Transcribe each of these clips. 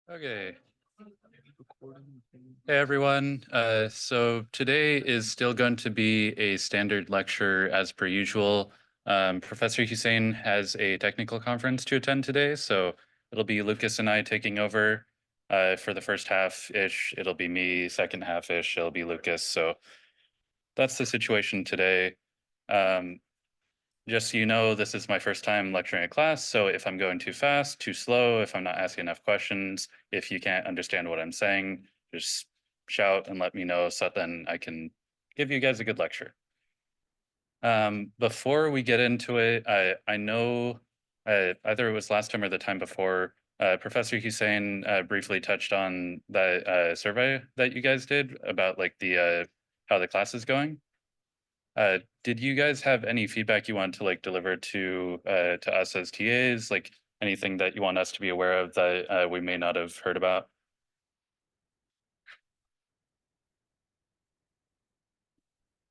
Okay. Hey everyone. So today is still going to be a standard lecture as per usual. Professor Hussein has a technical conference to attend today, so it'll be Lucas and I taking over for the first half-ish. It'll be me, second half-ish, it'll be Lucas. So that's the situation today. Um, just so you know, this is my first time lecturing a class, so if I'm going too fast, too slow, if I'm not asking enough questions, if you can't understand what I'm saying, just shout and let me know so then I can give you guys a good lecture. Before we get into it, I know either it was last time or the time before, Professor Hussein briefly touched on that survey that you guys did about like the how the class is going. Did you guys have any feedback you want to like deliver to us as TAs? Like anything that you want us to be aware of that we may not have heard about?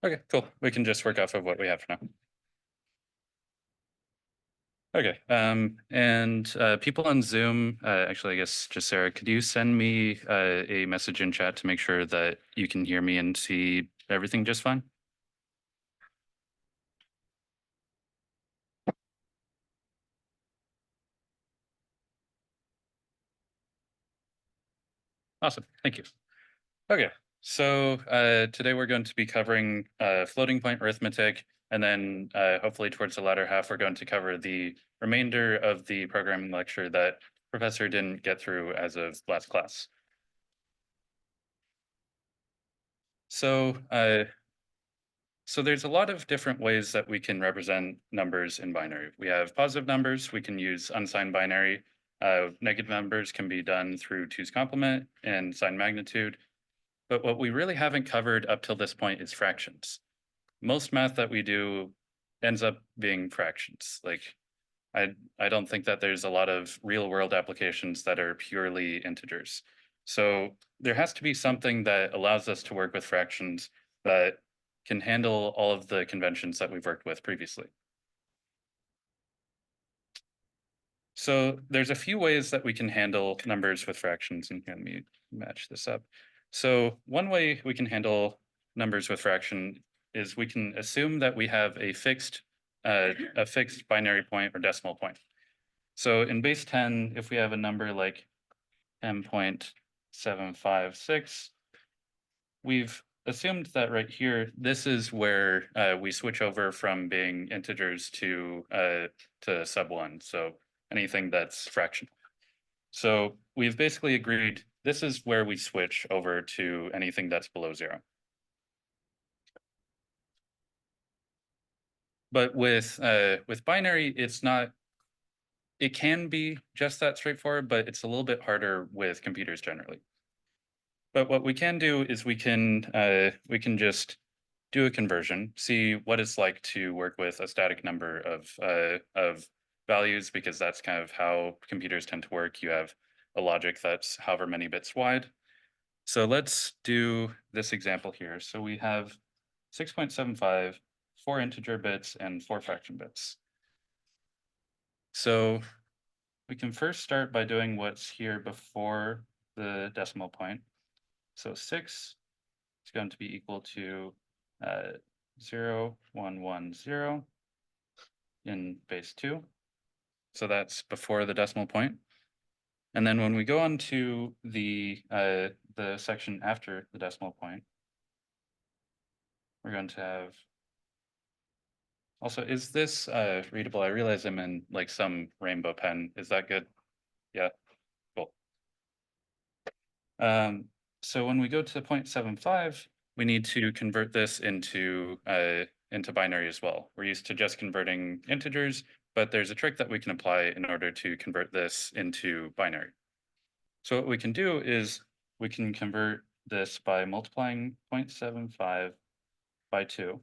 Okay, cool. We can just work off of what we have for now. Okay. And people on Zoom, actually, I guess just Sarah, could you send me a message in chat to make sure that you can hear me and see everything just fine? Awesome. Thank you. Okay, so today we're going to be covering floating point arithmetic, and then hopefully towards the latter half, we're going to cover the remainder of the programming lecture that Professor didn't get through as of last class. So, so there's a lot of different ways that we can represent numbers in binary. We have positive numbers, we can use unsigned binary. Negative numbers can be done through 2's complement and sign magnitude. But what we really haven't covered up till this point is fractions. Most math that we do ends up being fractions. Like I don't think that there's a lot of real world applications that are purely integers. So there has to be something that allows us to work with fractions that can handle all of the conventions that we've worked with previously. So there's a few ways that we can handle numbers with fractions, and let me match this up. So one way we can handle numbers with fraction is we can assume that we have a fixed binary point or decimal point. So in base 10, if we have a number like 10.756, we've assumed that right here, this is where we switch over from being integers to sub one. So anything that's fractional. So we've basically agreed this is where we switch over to anything that's below zero. But with binary, it's not. It can be just that straightforward, but it's a little bit harder with computers generally. But what we can do is we can just do a conversion, see what it's like to work with a static number of values, because that's kind of how computers tend to work. You have a logic that's however many bits wide. So let's do this example here. So we have 6.75, 4 integer bits, and 4 fraction bits. So we can first start by doing what's here before the decimal point. So 6 is going to be equal to 0, 1, 1, 0 in base 2. So that's before the decimal point. And then when we go on to the section after the decimal point, we're going to have. Also, is this readable? I realize I'm in like some rainbow pen. Is that good? Yeah, cool. So when we go to 0.75, we need to convert this into binary as well. We're used to just converting integers, but there's a trick that we can apply in order to convert this into binary. So what we can do is we can convert this by multiplying 0.75 by 2.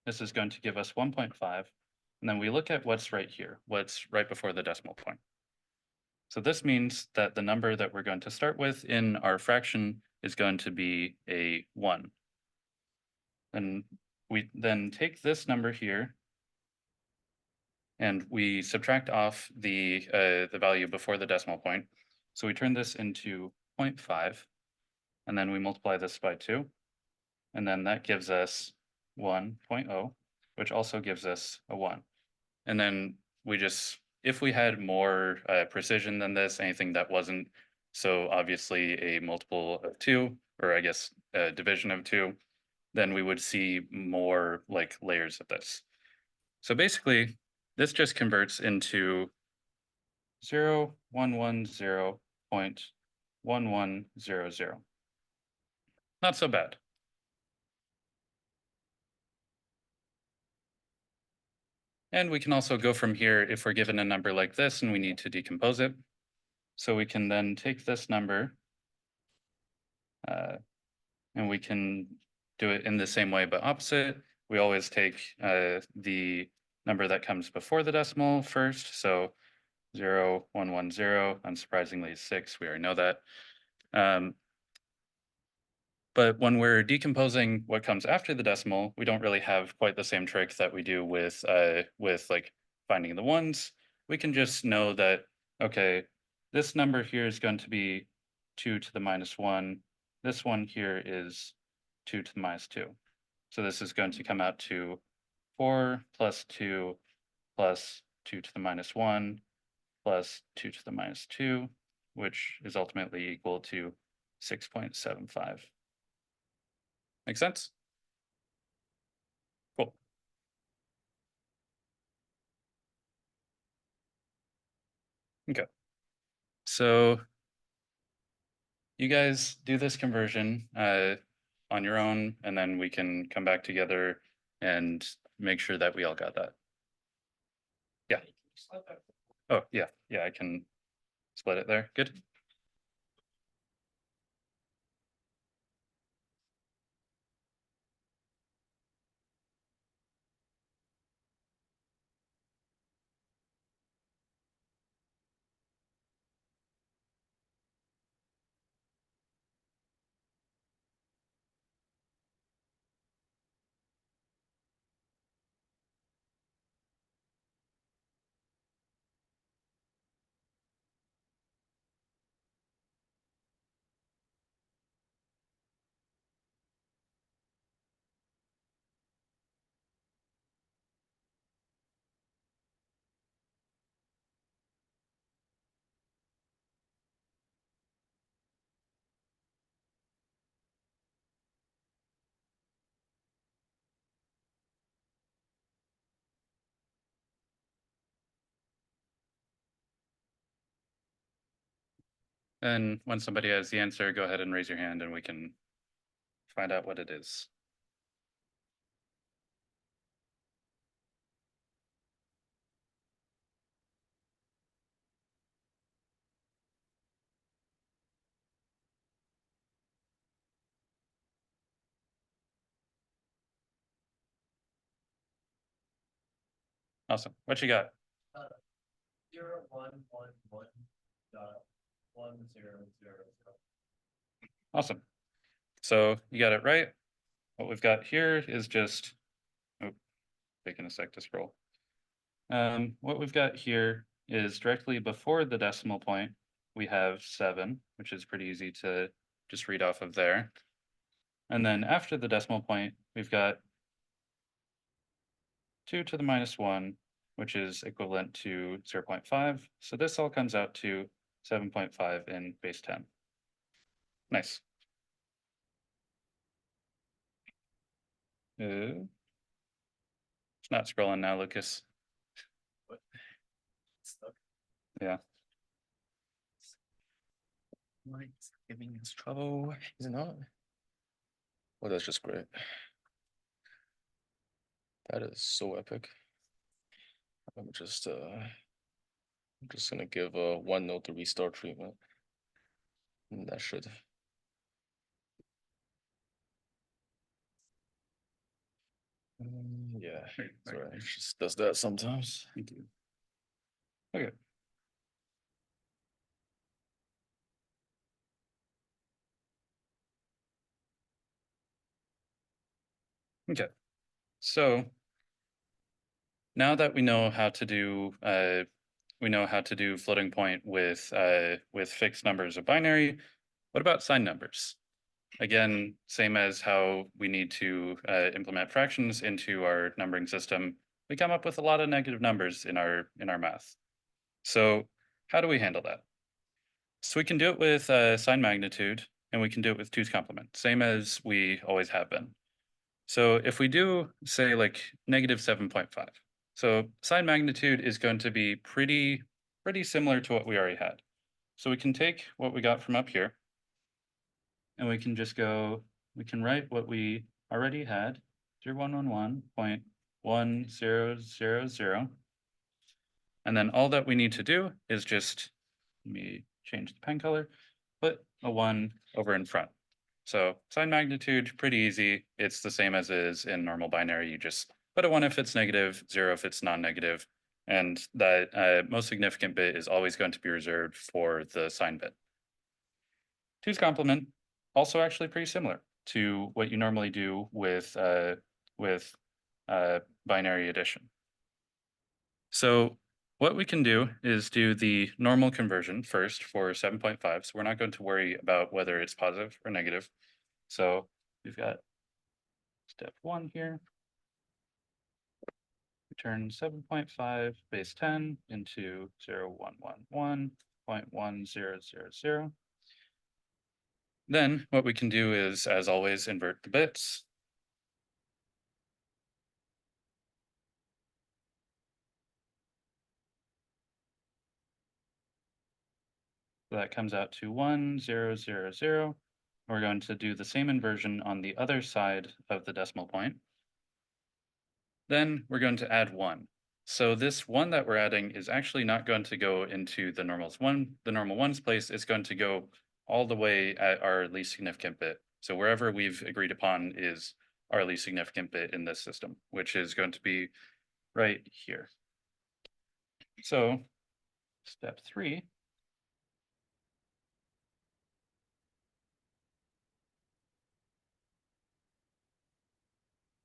This is going to give us 1.5. And then we look at what's right here, what's right before the decimal point. So this means that the number that we're going to start with in our fraction is going to be a 1. And we then take this number here and we subtract off the value before the decimal point. So we turn this into 0.5, and then we multiply this by 2, and then that gives us 1.0, which also gives us a 1. And then we just, if we had more precision than this, anything that wasn't so obviously a multiple of 2, or I guess a division of 2, then we would see more like layers of this. So basically, this just converts into 0.1100. Not so bad. And we can also go from here if we're given a number like this and we need to decompose it. So we can then take this number and we can do it in the same way but opposite. We always take the number that comes before the decimal first. So 0.110, unsurprisingly, is 6. We already know that. But when we're decomposing what comes after the decimal, we don't really have quite the same trick that we do with like finding the ones. We can just know that, okay, this number here is going to be 2 to the minus 1. This one here is 2 to the minus 2. So this is going to come out to 4 plus 2 plus 2 to the minus 1 plus 2 to the minus 2, which is ultimately equal to 6.75. Make sense? Cool. Okay. So you guys do this conversion on your own, and then we can come back together and make sure that we all got that. Yeah. Oh, yeah. Yeah, I can split it there. Good. And when somebody has the answer, go ahead and raise your hand and we can find out what it is. Awesome. What you got? 0.111.1000. Awesome. So you got it right. What we've got here is just, oh, taking a sec to scroll. What we've got here is directly before the decimal point, we have 7, which is pretty easy to just read off of there. And then after the decimal point, we've got 2 to the minus 1, which is equivalent to 0.5. So this all comes out to 7.5 in base 10. Nice. It's not scrolling now, Lucas. What? Stuck. Yeah. It's giving us trouble. Is it not? Well, that's just great. That is so epic. I'm just gonna give a OneNote the restart treatment. And that should. Yeah, sorry, it just does that sometimes. Thank you. Okay. Okay. So now that we know how to do floating point with fixed numbers of binary, what about signed numbers? Again, same as how we need to implement fractions into our numbering system, we come up with a lot of negative numbers in our math. So how do we handle that? So we can do it with sign magnitude, and we can do it with 2's complement, same as we always have been. So if we do, say, like negative 7.5, so sign magnitude is going to be pretty similar to what we already had. So we can take what we got from up here, and we can just go, we can write what we already had, 0111.1000. And then all that we need to do is just, let me change the pen color, put a 1 over in front. So sign magnitude, pretty easy. It's the same as is in normal binary. You just put a 1 if it's negative, 0 if it's non-negative, and that most significant bit is always going to be reserved for the sign bit. 2's complement, also actually pretty similar to what you normally do with binary addition. So what we can do is do the normal conversion first for 7.5. So we're not going to worry about whether it's positive or negative. So we've got step 1 here. We turn 7.5 base 10 into 0111.1000. Then what we can do is, as always, invert the bits. So that comes out to 1000. We're going to do the same inversion on the other side of the decimal point. Then we're going to add 1. So this 1 that we're adding is actually not going to go into the normal 1's place. It's going to go all the way at our least significant bit. So wherever we've agreed upon is our least significant bit in this system, which is going to be right here. So step 3.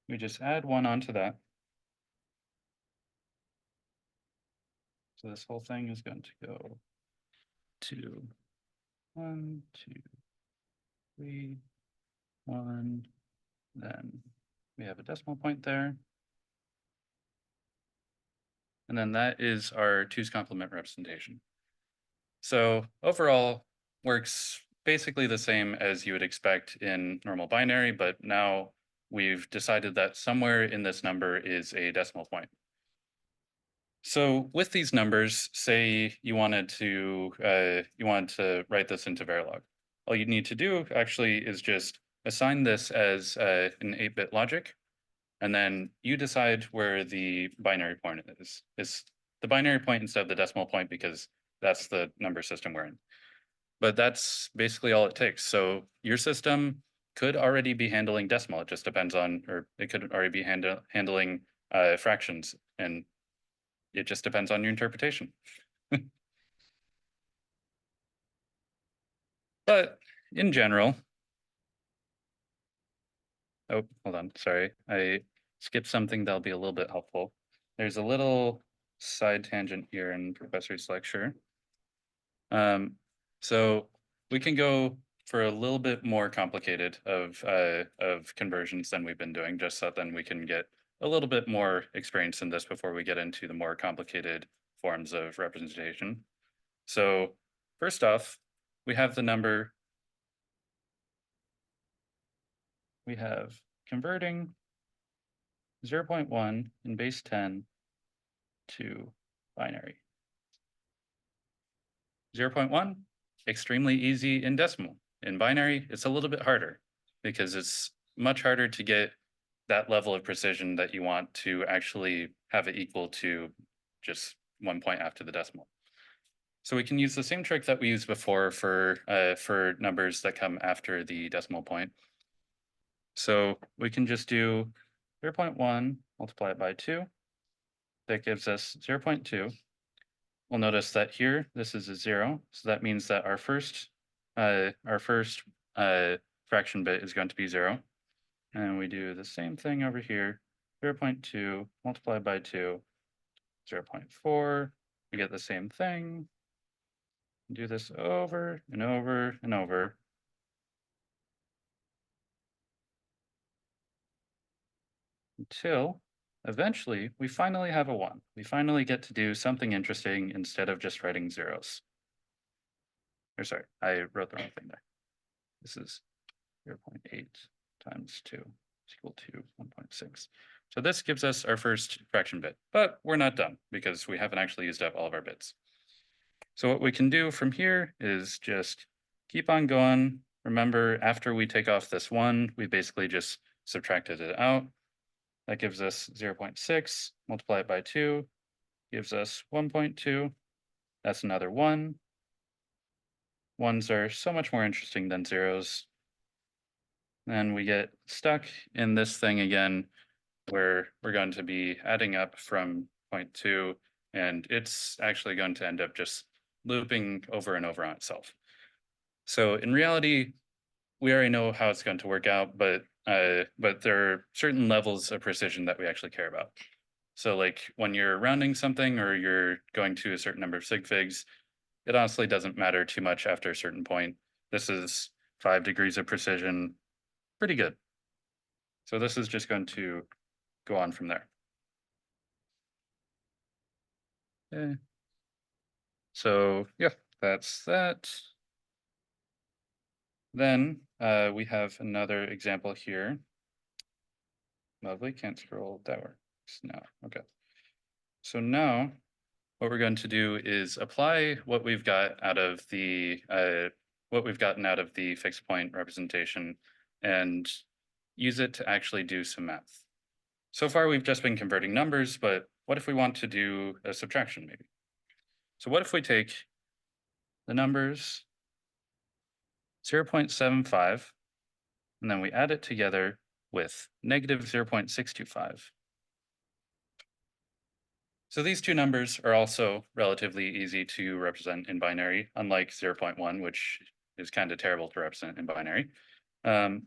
We just add 1 onto that. So this whole thing is going to go to 1, 2, 3, 1. Then we have a decimal point there. And then that is our 2's complement representation. So overall, works basically the same as you would expect in normal binary, but now we've decided that somewhere in this number is a decimal point. So with these numbers, say you wanted to write this into Verilog. All you need to do actually is just assign this as an 8-bit logic, and then you decide where the binary point is. It's the binary point instead of the decimal point because that's the number system we're in. But that's basically all it takes. So your system could already be handling decimal. It just depends on, or it could already be handling fractions, and it just depends on your interpretation. But in general, oh, hold on, sorry. I skipped something that'll be a little bit helpful. There's a little side tangent here in Professor's lecture. So we can go for a little bit more complicated of conversions than we've been doing, just so then we can get a little bit more experience in this before we get into the more complicated forms of representation. So first off, we have the number, we have converting 0.1 in base 10 to binary. 0.1, extremely easy in decimal. In binary, it's a little bit harder because it's much harder to get that level of precision that you want to actually have it equal to just 1 point after the decimal. So we can use the same trick that we used before for numbers that come after the decimal point. So we can just do 0.1 multiply it by 2. That gives us 0.2. We'll notice that here, this is a 0. So that means that our first fraction bit is going to be 0. And we do the same thing over here, 0.2 multiplied by 2. 0.4. We get the same thing. Do this over and over and over. Until eventually we finally have a 1. We finally get to do something interesting instead of just writing zeros. Or sorry, I wrote the wrong thing there. This is 0.8 times 2 is equal to 1.6. So this gives us our first fraction bit, but we're not done because we haven't actually used up all of our bits. So what we can do from here is just keep on going. Remember, after we take off this 1, we basically just subtracted it out. That gives us 0.6, multiply it by 2, gives us 1.2. That's another 1. Ones are so much more interesting than zeros. Then we get stuck in this thing again, where we're going to be adding up from 0.2, and it's actually going to end up just looping over and over on itself. So in reality, we already know how it's going to work out, but there are certain levels of precision that we actually care about. So like when you're rounding something or you're going to a certain number of sig figs, it honestly doesn't matter too much after a certain point. This is 5 degrees of precision, pretty good. So this is just going to go on from there. Okay. So yeah, that's that. Then we have another example here. Lovely, can't scroll, that works now, okay. So now what we're going to do is apply what we've got out of the what we've gotten out of the fixed point representation and use it to actually do some math. So far we've just been converting numbers, but what if we want to do a subtraction maybe? So what if we take the numbers 0.75 and then we add it together with negative 0.625. So these two numbers are also relatively easy to represent in binary, unlike 0.1, which is kind of terrible to represent in binary. So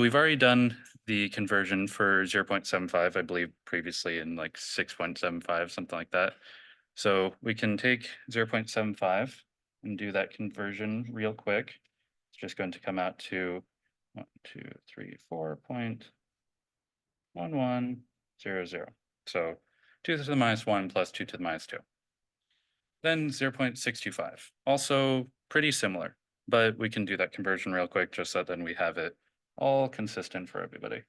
we've already done the conversion for 0.75, I believe previously in like 6.75, something like that. So we can take 0.75 and do that conversion real quick. It's just going to come out to 1, 2, 3, 4.1100. So 2 to the minus 1 plus 2 to the minus 2. Then 0.625, also pretty similar, but we can do that conversion real quick just so then we have it all consistent for everybody.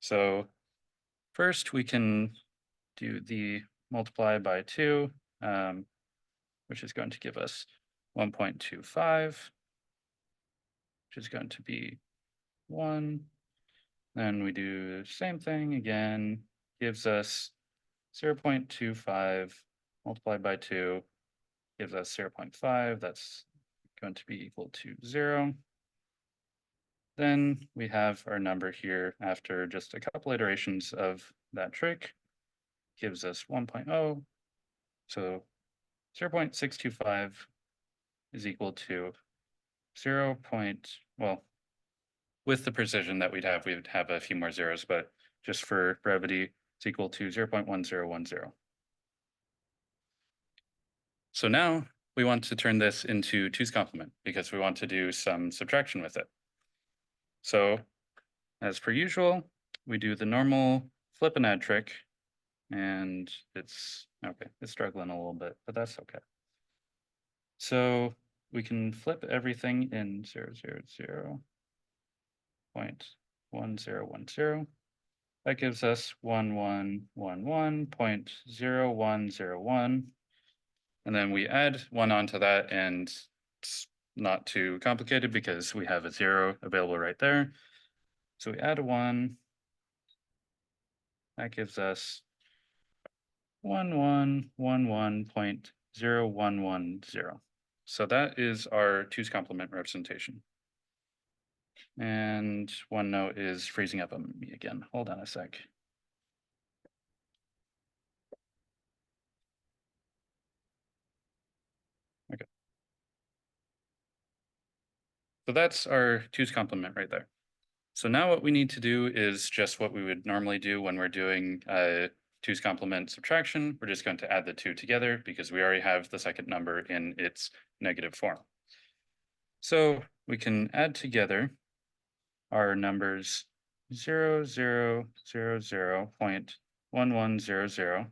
So first we can do the multiply by 2, which is going to give us 1.25, which is going to be 1. Then we do the same thing again, gives us 0.25 multiplied by 2 gives us 0.5. That's going to be equal to 0. Then we have our number here after just a couple iterations of that trick, gives us 1.0. So 0.625 is equal to 0. Well, with the precision that we'd have a few more zeros, but just for brevity, it's equal to 0.1010. So now we want to turn this into 2's complement because we want to do some subtraction with it. So as per usual, we do the normal flip and add trick, and it's struggling a little bit, but that's okay. So we can flip everything in 0.1010. That gives us 1111.0101. And then we add 1 onto that, and it's not too complicated because we have a 0 available right there. So we add a 1. That gives us 1111.0110. So that is our 2's complement representation. And OneNote is freezing up on me again. Hold on a sec. Okay. So that's our 2's complement right there. So now what we need to do is just what we would normally do when we're doing two's complement subtraction, we're just going to add the two together because we already have the second number in its negative form. So we can add together our numbers 0.1100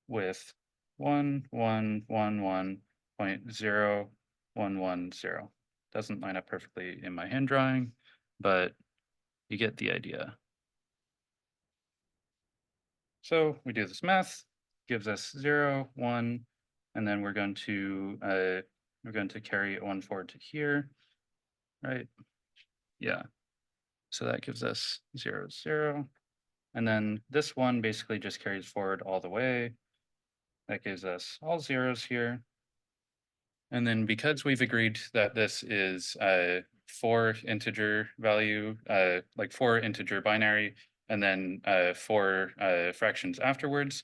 with 1111.0110. Doesn't line up perfectly in my hand drawing, but you get the idea. So we do this math, gives us 0, 1, and then we're going to carry 1 forward to here, right? Yeah. So that gives us 0, 0. And then this one basically just carries forward all the way. That gives us all zeros here. And then because we've agreed that this is a 4 integer value, like 4 integer binary, and then 4 fractions afterwards,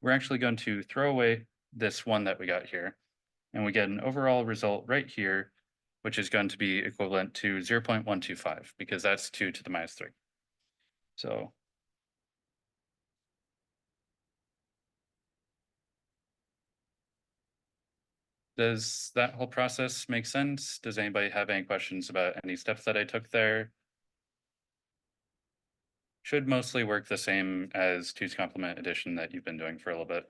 we're actually going to throw away this one that we got here. And we get an overall result right here, which is going to be equivalent to 0.125, because that's 2 to the minus 3. So does that whole process make sense? Does anybody have any questions about any steps that I took there? Should mostly work the same as 2's complement addition that you've been doing for a little bit.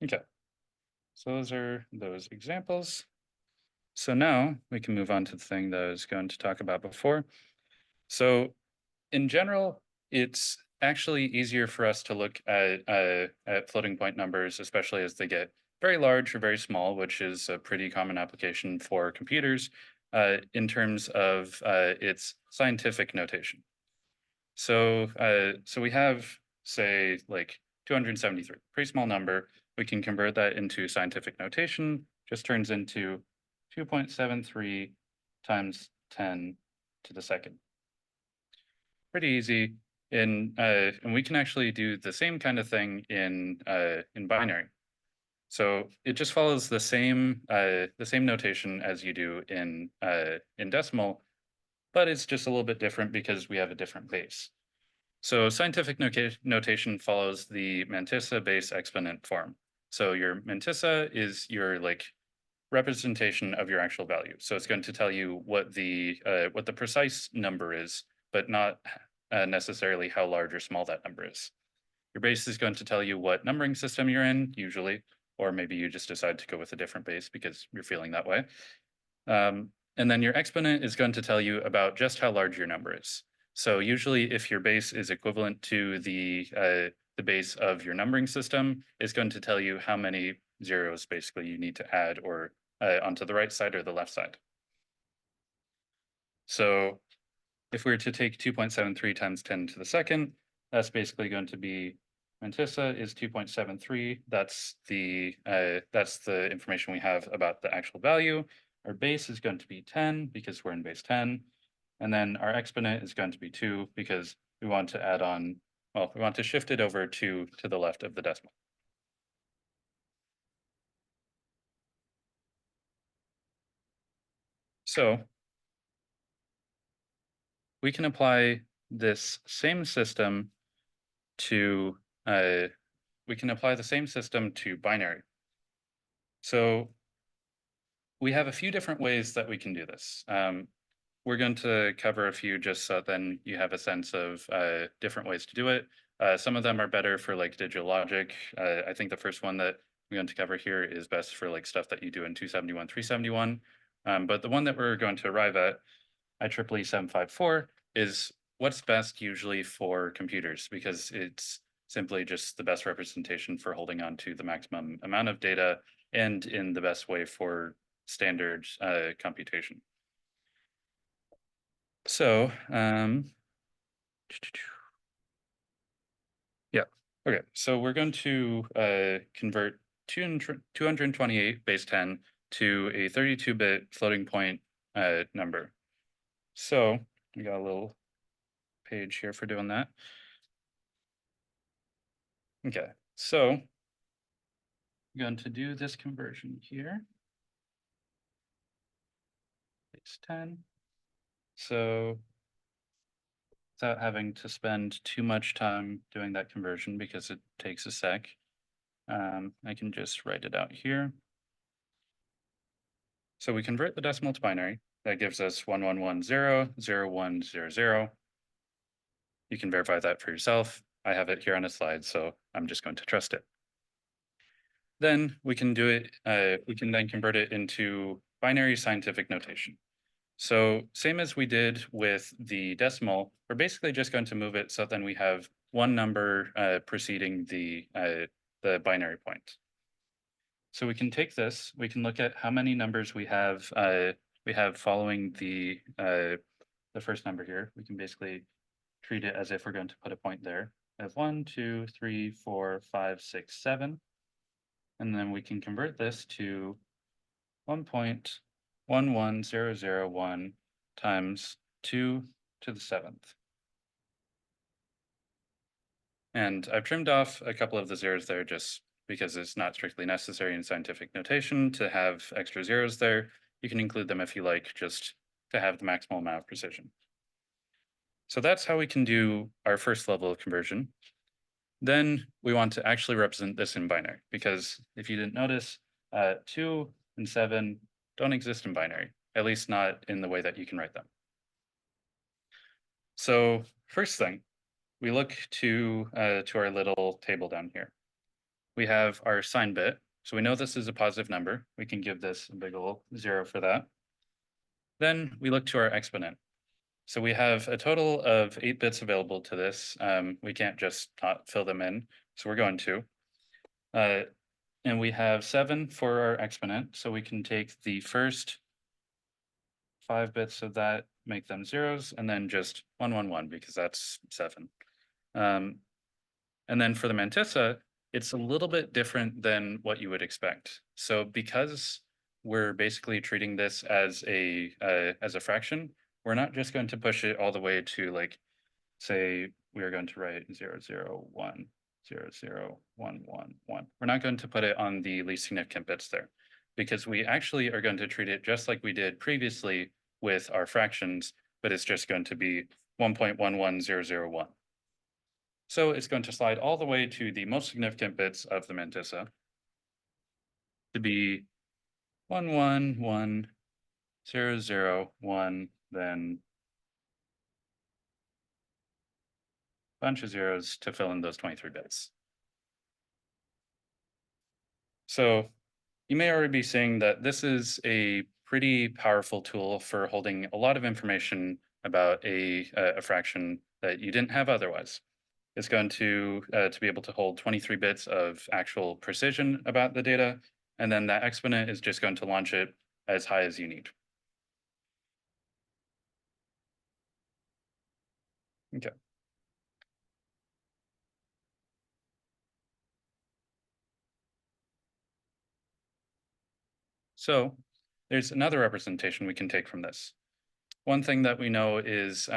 Okay, so those are those examples. So now we can move on to the thing that I was going to talk about before. So in general, it's actually easier for us to look at floating point numbers, especially as they get very large or very small, which is a pretty common application for computers in terms of its scientific notation. So we have, say, like 273, pretty small number. We can convert that into scientific notation, just turns into 2.73 times 10 to the second. Pretty easy. And we can actually do the same kind of thing in binary. So it just follows the same notation as you do in decimal, but it's just a little bit different because we have a different base. So scientific notation follows the mantissa base exponent form. So your mantissa is your like representation of your actual value. So it's going to tell you what the precise number is, but not necessarily how large or small that number is. Your base is going to tell you what numbering system you're in, usually, or maybe you just decide to go with a different base because you're feeling that way. And then your exponent is going to tell you about just how large your number is. So usually if your base is equivalent to the base of your numbering system, it's going to tell you how many zeros basically you need to add or onto the right side or the left side. So if we were to take 2.73 times 10 to the second, that's basically going to be mantissa is 2.73. That's the information we have about the actual value. Our base is going to be 10 because we're in base 10. And then our exponent is going to be 2 because we want to add on, well, we want to shift it over to the left of the decimal. So we can apply this same system to binary. So we have a few different ways that we can do this. We're going to cover a few just so then you have a sense of different ways to do it. Some of them are better for like digital logic. I think the first one that we're going to cover here is best for like stuff that you do in 271, 371. But the one that we're going to arrive at, IEEE 754, is what's best usually for computers because it's simply just the best representation for holding on to the maximum amount of data and in the best way for standard computation. So, yeah, okay. So we're going to convert 228 base 10 to a 32-bit floating point number. So we got a little page here for doing that. Okay, so I'm going to do this conversion here. Base 10. So without having to spend too much time doing that conversion because it takes a sec. I can just write it out here. So we convert the decimal to binary. That gives us 1110, 0100. You can verify that for yourself. I have it here on a slide, so I'm just going to trust it. Then we can do it, we can then convert it into binary scientific notation. So same as we did with the decimal, we're basically just going to move it so then we have one number preceding the binary point. So we can take this, we can look at how many numbers we have following the first number here. We can basically treat it as if we're going to put a point there. We have 1, 2, 3, 4, 5, 6, 7. And then we can convert this to 1.11001 times 2 to the 7th. And I've trimmed off a couple of the zeros there just because it's not strictly necessary in scientific notation to have extra zeros there. You can include them if you like, just to have the maximal amount of precision. So that's how we can do our first level of conversion. Then we want to actually represent this in binary, because if you didn't notice, 2 and 7 don't exist in binary, at least not in the way that you can write them. So first thing, we look to our little table down here. We have our sign bit. So we know this is a positive number. We can give this a big ol' 0 for that. Then we look to our exponent. So we have a total of 8 bits available to this. We can't just not fill them in, so we're going to. And we have 7 for our exponent, so we can take the first 5 bits of that, make them zeros, and then just 111 because that's 7. And then for the mantissa, it's a little bit different than what you would expect. So because we're basically treating this as a fraction, we're not just going to push it all the way to, like, say we are going to write 0, 0, 1, 0, 0, 1, 1, 1. We're not going to put it on the least significant bits there, because we actually are going to treat it just like we did previously with our fractions, but it's just going to be 1.11001. So it's going to slide all the way to the most significant bits of the mantissa to be 1110001, then a bunch of zeros to fill in those 23 bits. So you may already be seeing that this is a pretty powerful tool for holding a lot of information about a fraction that you didn't have otherwise. It's going to be able to hold 23 bits of actual precision about the data, and then that exponent is just going to launch it as high as you need. Okay. So there's another representation we can take from this. One thing that we know is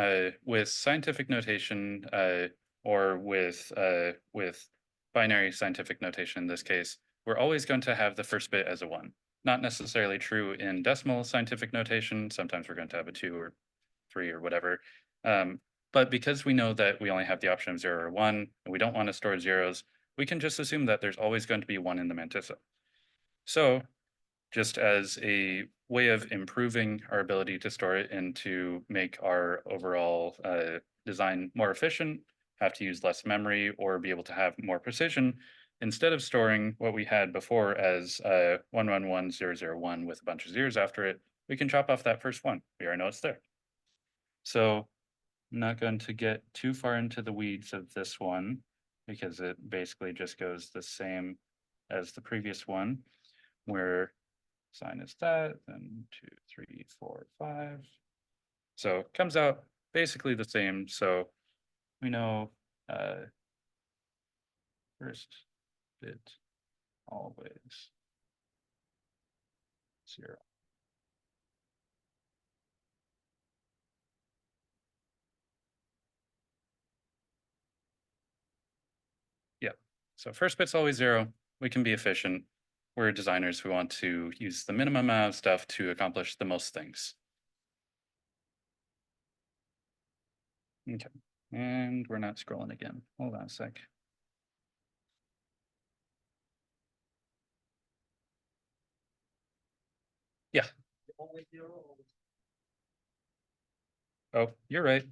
with scientific notation or with binary scientific notation in this case, we're always going to have the first bit as a 1. Not necessarily true in decimal scientific notation. Sometimes we're going to have a 2 or 3 or whatever. But because we know that we only have the option of 0 or 1, and we don't want to store zeros, we can just assume that there's always going to be 1 in the mantissa. So just as a way of improving our ability to store it and to make our overall design more efficient, have to use less memory or be able to have more precision, instead of storing what we had before as 111001 with a bunch of zeros after it, we can chop off that first 1. We already know it's there. So I'm not going to get too far into the weeds of this one because it basically just goes the same as the previous one, where sign is that, then 2, 3, 4, 5. So it comes out basically the same. So we know first bit always 0. Yeah. So first bit's always 0. We can be efficient. We're designers. We want to use the minimum amount of stuff to accomplish the most things. Okay, and we're not scrolling again. Hold on a sec. Yeah. Oh, you're right.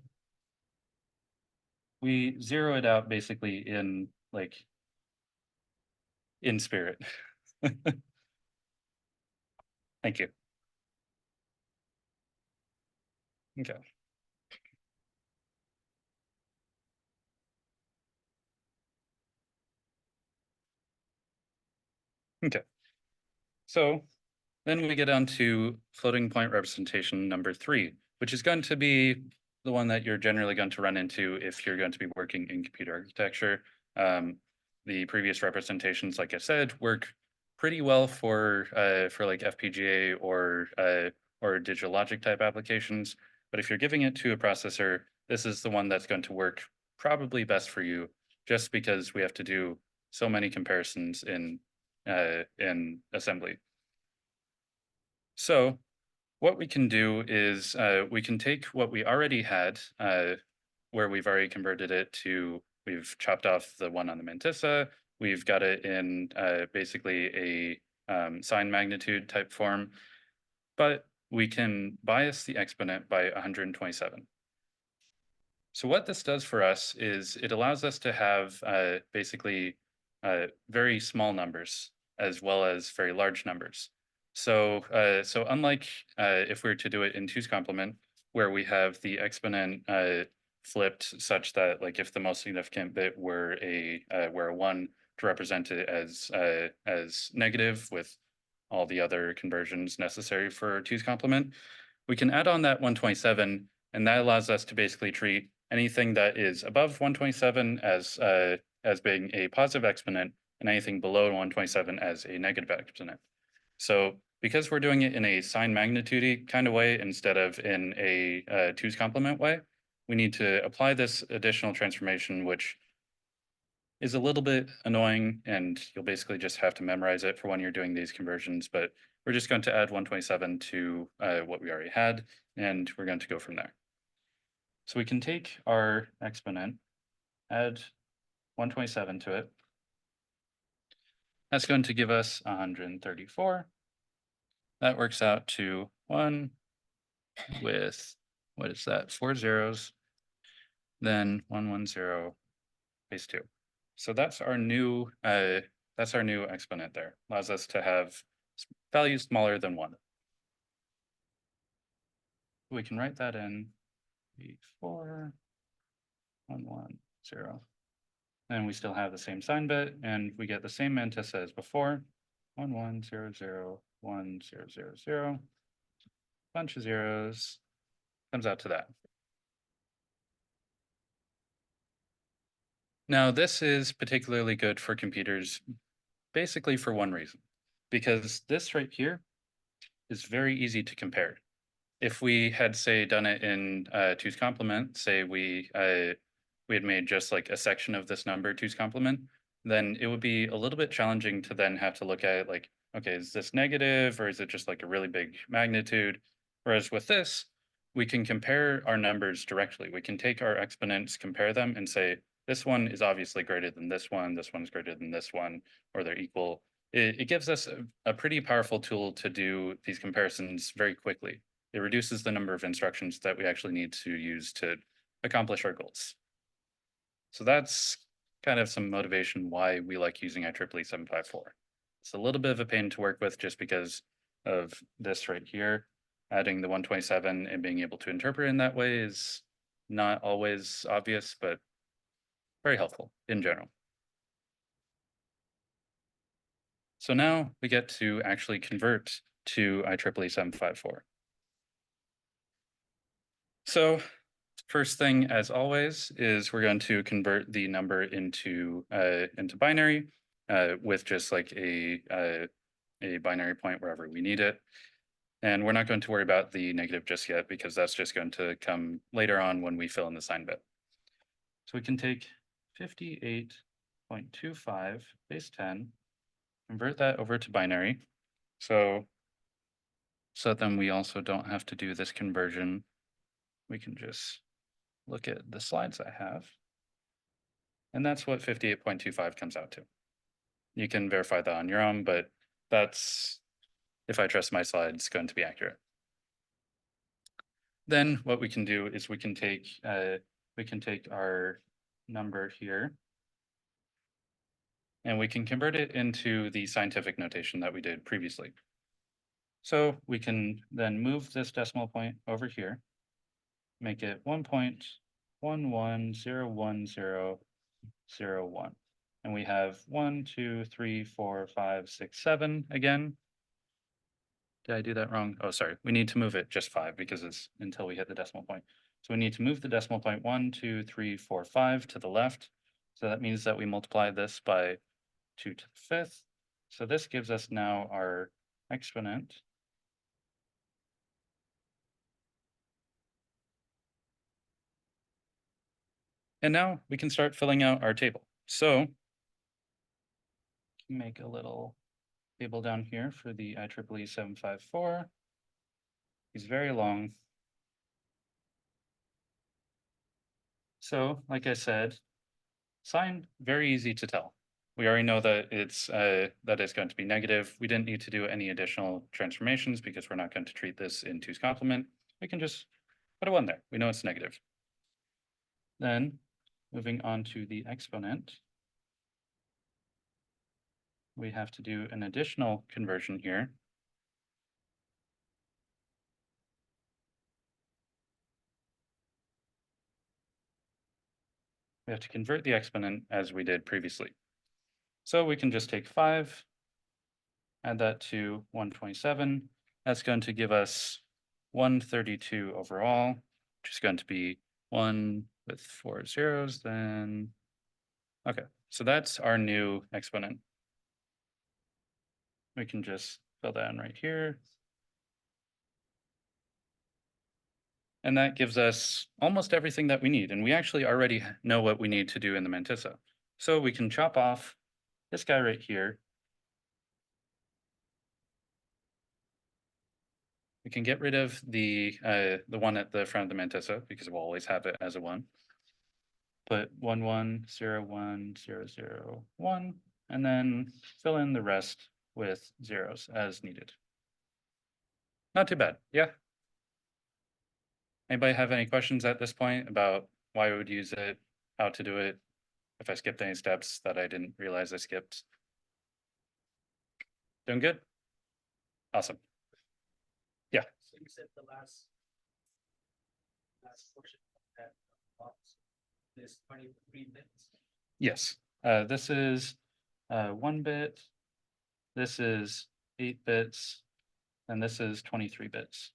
We zero it out basically in like in spirit. Thank you. Okay. Okay. So then we get on to floating point representation number 3, which is going to be the one that you're generally going to run into if you're going to be working in computer architecture. The previous representations, like I said, work pretty well for like FPGA or digital logic type applications. But if you're giving it to a processor, this is the one that's going to work probably best for you, just because we have to do so many comparisons in assembly. So what we can do is we can take what we already had, where we've already converted it to, we've chopped off the one on the mantissa, we've got it in basically a sign magnitude type form, but we can bias the exponent by 127. So what this does for us is it allows us to have basically very small numbers as well as very large numbers. So unlike if we were to do it in two's complement, where we have the exponent flipped such that like if the most significant bit were a 1 to represent it as negative with all the other conversions necessary for two's complement, we can add on that 127, and that allows us to basically treat anything that is above 127 as being a positive exponent, and anything below 127 as a negative exponent. So because we're doing it in a sign magnitude kind of way instead of in a two's complement way, we need to apply this additional transformation, which is a little bit annoying, and you'll basically just have to memorize it for when you're doing these conversions. But we're just going to add 127 to what we already had, and we're going to go from there. So we can take our exponent, add 127 to it. That's going to give us 134. That works out to 1 with, what is that, 4 zeros, then 110 base 2. So that's our new exponent there. Allows us to have values smaller than 1. We can write that in 4, 1, 1, 0. And we still have the same sign bit, and we get the same mantissa as before. 1, 1, 0, 0, 1, 0, 0, 0. Bunch of zeros. Comes out to that. Now, this is particularly good for computers, basically for one reason, because this right here is very easy to compare. If we had, say, done it in two's complement, say we had made just like a section of this number two's complement, then it would be a little bit challenging to then have to look at it like, okay, is this negative or is it just like a really big magnitude? Whereas with this, we can compare our numbers directly. We can take our exponents, compare them, and say, this one is obviously greater than this one's greater than this one, or they're equal. It gives us a pretty powerful tool to do these comparisons very quickly. It reduces the number of instructions that we actually need to use to accomplish our goals. So that's kind of some motivation why we like using IEEE 754. It's a little bit of a pain to work with just because of this right here. Adding the 127 and being able to interpret in that way is not always obvious, but very helpful in general. So now we get to actually convert to IEEE 754. So first thing, as always, is we're going to convert the number into binary with just like a binary point wherever we need it. And we're not going to worry about the negative just yet because that's just going to come later on when we fill in the sign bit. So we can take 58.25 base 10, convert that over to binary. So then we also don't have to do this conversion. We can just look at the slides I have. And that's what 58.25 comes out to. You can verify that on your own, but that's, if I trust my slides, going to be accurate. Then what we can do is we can take our number here and we can convert it into the scientific notation that we did previously. So we can then move this decimal point over here, make it 1.11010001. And we have 1, 2, 3, 4, 5, 6, 7 again. Did I do that wrong? Oh, sorry. We need to move it just 5 because it's until we hit the decimal point. So we need to move the decimal point 1, 2, 3, 4, 5 to the left. So that means that we multiply this by 2 to the 5th. So this gives us now our exponent. And now we can start filling out our table. So make a little table down here for the IEEE 754. It's very long. So, like I said, sign, very easy to tell. We already know that it's going to be negative. We didn't need to do any additional transformations because we're not going to treat this in 2's complement. We can just put a 1 there. We know it's negative. Then moving on to the exponent, we have to do an additional conversion here. We have to convert the exponent as we did previously. So we can just take 5, add that to 127. That's going to give us 132 overall, which is going to be 1 with 4 zeros then. Okay, so that's our new exponent. We can just fill that in right here. And that gives us almost everything that we need. And we actually already know what we need to do in the mantissa. So we can chop off this guy right here. We can get rid of the one at the front of the mantissa because we'll always have it as a 1. Put 1, 1, 0, 1, 0, 0, 1, and then fill in the rest with zeros as needed. Not too bad, yeah. Anybody have any questions at this point about why we would use it, how to do it, if I skipped any steps that I didn't realize I skipped? Doing good? Awesome. Yeah. So you said the last portion of that box is 23 bits. Yes, this is 1 bit, this is 8 bits, and this is 23 bits.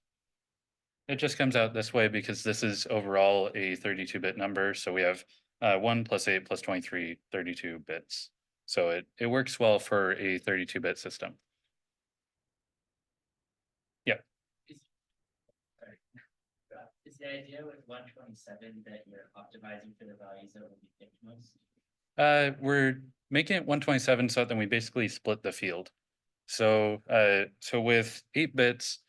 It just comes out this way because this is overall a 32-bit number. So we have 1 plus 8 plus 23, 32 bits. So it works well for a 32-bit system. Yeah. Is the idea with 127 that you're optimizing for the values that will be picked most? We're making it 127 so then we basically split the field. So so with 8 bits,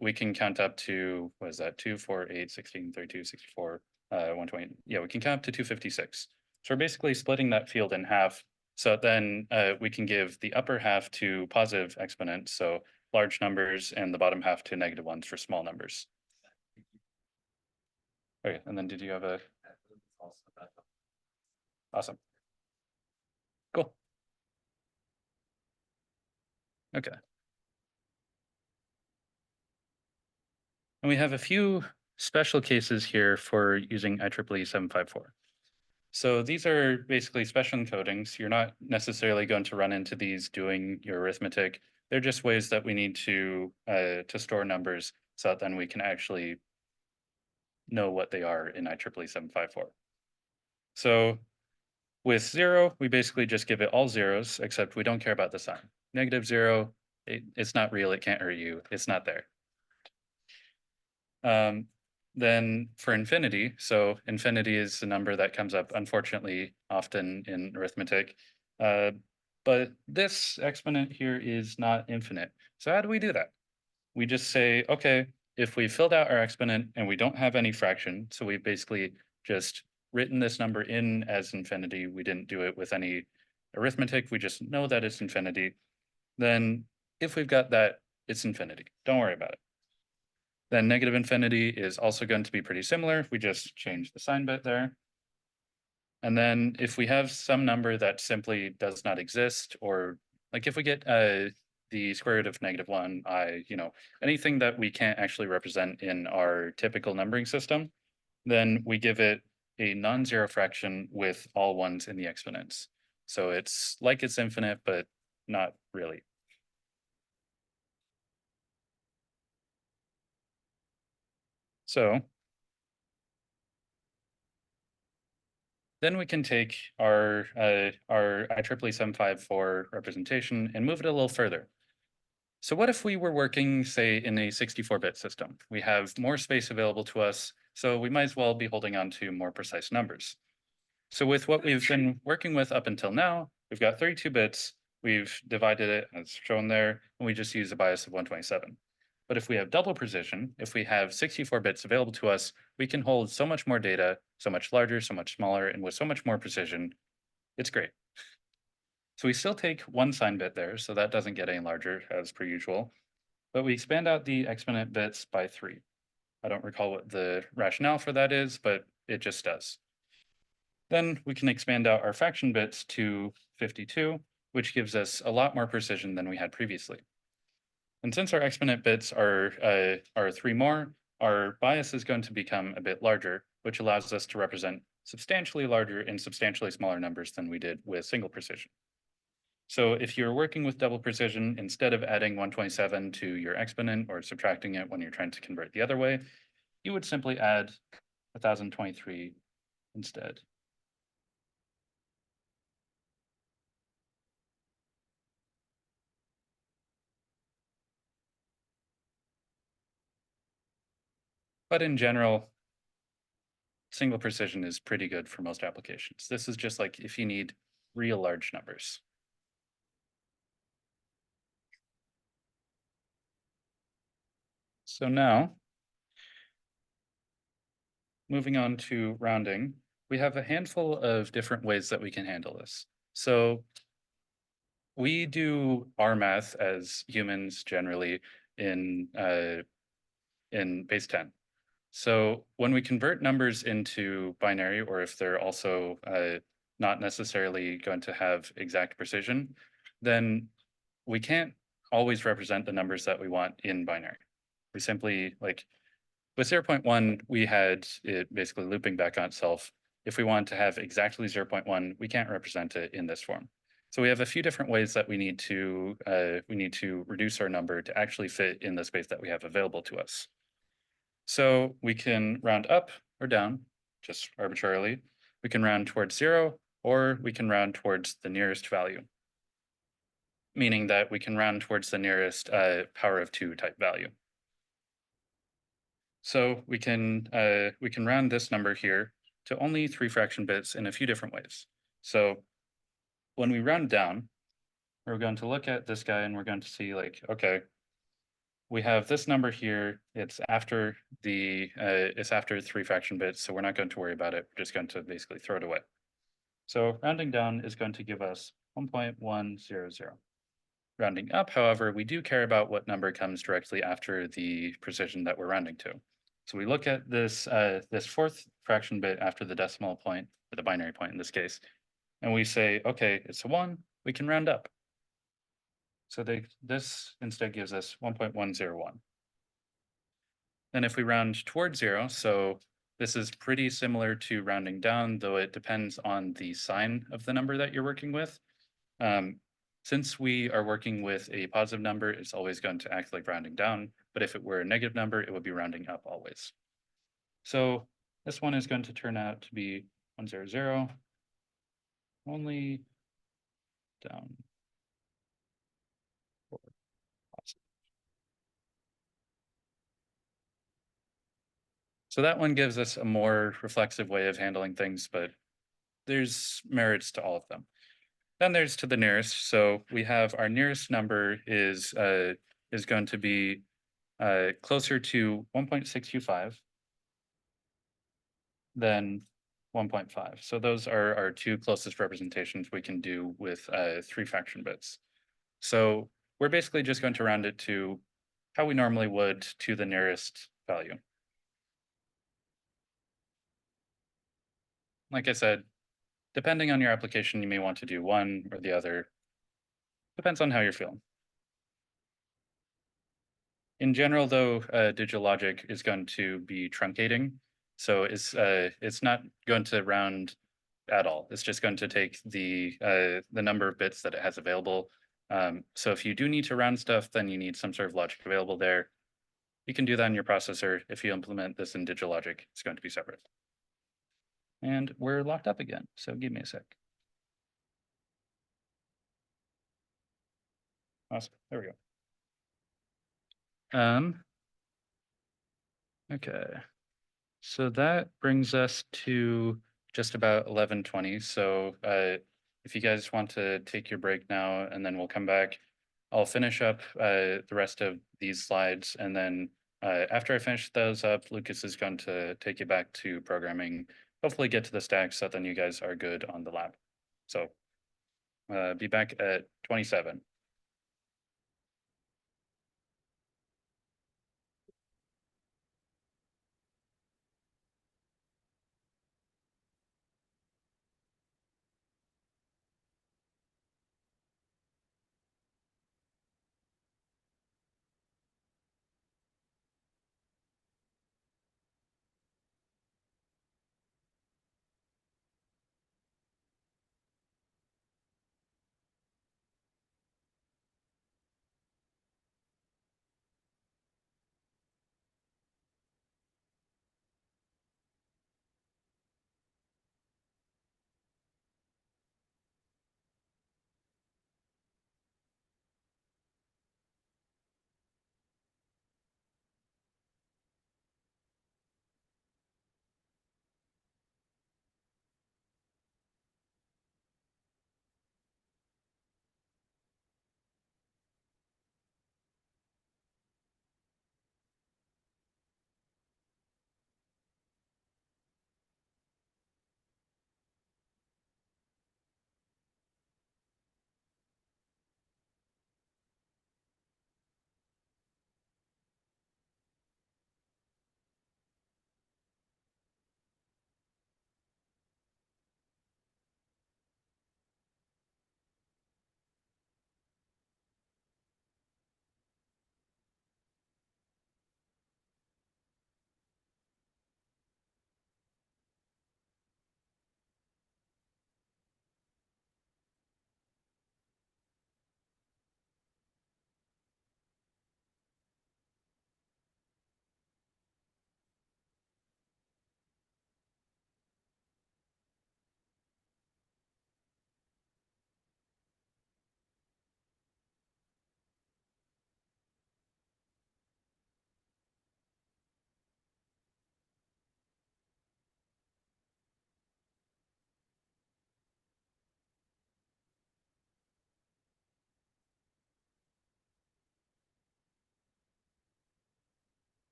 we can count up to, what is that, 2, 4, 8, 16, 32, 64, 120. Yeah, we can count up to 256. So we're basically splitting that field in half. So then we can give the upper half to positive exponents, so large numbers, and the bottom half to negative ones for small numbers. Okay, and then did you have a? Awesome. Cool. Okay. And we have a few special cases here for using IEEE 754. So these are basically special encodings. You're not necessarily going to run into these doing your arithmetic. They're just ways that we need to store numbers so that then we can actually know what they are in IEEE 754. So with 0, we basically just give it all zeros, except we don't care about the sign. -0, it's not real, it can't hurt you, it's not there. Then for infinity, so infinity is a number that comes up unfortunately often in arithmetic. But this exponent here is not infinite. So how do we do that? We just say, okay, if we filled out our exponent and we don't have any fraction, so we've basically just written this number in as infinity, we didn't do it with any arithmetic, we just know that it's infinity, then if we've got that, it's infinity. Don't worry about it. Then negative infinity is also going to be pretty similar. We just change the sign bit there. And then if we have some number that simply does not exist, or like if we get the square root of -1, anything that we can't actually represent in our typical numbering system, then we give it a non-zero fraction with all ones in the exponents. So it's like it's infinite, but not really. So then we can take our IEEE 754 representation and move it a little further. So what if we were working, say, in a 64-bit system? We have more space available to us, so we might as well be holding on to more precise numbers. So with what we've been working with up until now, we've got 32 bits, we've divided it as shown there, and we just use a bias of 127. But if we have double precision, if we have 64 bits available to us, we can hold so much more data, so much larger, so much smaller, and with so much more precision. It's great. So we still take one sign bit there, so that doesn't get any larger as per usual, but we expand out the exponent bits by 3. I don't recall what the rationale for that is, but it just does. Then we can expand out our fraction bits to 52, which gives us a lot more precision than we had previously. And since our exponent bits are 3 more, our bias is going to become a bit larger, which allows us to represent substantially larger and substantially smaller numbers than we did with single precision. So if you're working with double precision, instead of adding 127 to your exponent or subtracting it when you're trying to convert the other way, you would simply add 1023 instead. But in general, single precision is pretty good for most applications. This is just like if you need real large numbers. So now, moving on to rounding, we have a handful of different ways that we can handle this. So we do our math as humans generally in base 10. So when we convert numbers into binary, or if they're also not necessarily going to have exact precision, then we can't always represent the numbers that we want in binary. We simply, like, with 0.1, we had it basically looping back on itself. If we want to have exactly 0.1, we can't represent it in this form. So we have a few different ways that we need to reduce our number to actually fit in the space that we have available to us. So we can round up or down, just arbitrarily. We can round towards 0, or we can round towards the nearest value, meaning that we can round towards the nearest power of 2 type value. So we can round this number here to only 3 fraction bits in a few different ways. So when we round down, we're going to look at this guy and we're going to see, like, okay, we have this number here. It's after 3 fraction bits, so we're not going to worry about it. We're just going to basically throw it away. So rounding down is going to give us 1.100. Rounding up, however, we do care about what number comes directly after the precision that we're rounding to. So we look at this this 4th fraction bit after the decimal point, or the binary point in this case, and we say, okay, it's a 1, we can round up. So this instead gives us 1.101. Then if we round towards 0, so this is pretty similar to rounding down, though it depends on the sign of the number that you're working with. Since we are working with a positive number, it's always going to act like rounding down, but if it were a negative number, it would be rounding up always. So this one is going to turn out to be 100, only down. So that one gives us a more reflexive way of handling things, but there's merits to all of them. Then there's to the nearest. So we have our nearest number is going to be closer to 1.625 than 1.5. So those are our two closest representations we can do with 3 fraction bits. So we're basically just going to round it to how we normally would to the nearest value. Like I said, depending on your application, you may want to do one or the other. Depends on how you're feeling. In general, though, digital logic is going to be truncating. So it's not going to round at all. It's just going to take the number of bits that it has available. So if you do need to round stuff, then you need some sort of logic available there. You can do that in your processor. If you implement this in digital logic, it's going to be separate. And we're locked up again, so give me a sec. Awesome, there we go. Okay, so that brings us to just about 11:20. So if you guys want to take your break now, and then we'll come back, I'll finish up the rest of these slides, and then after I finish those up, Lucas is going to take you back to programming, hopefully get to the stack, so then you guys are good on the lab. So be back at 27.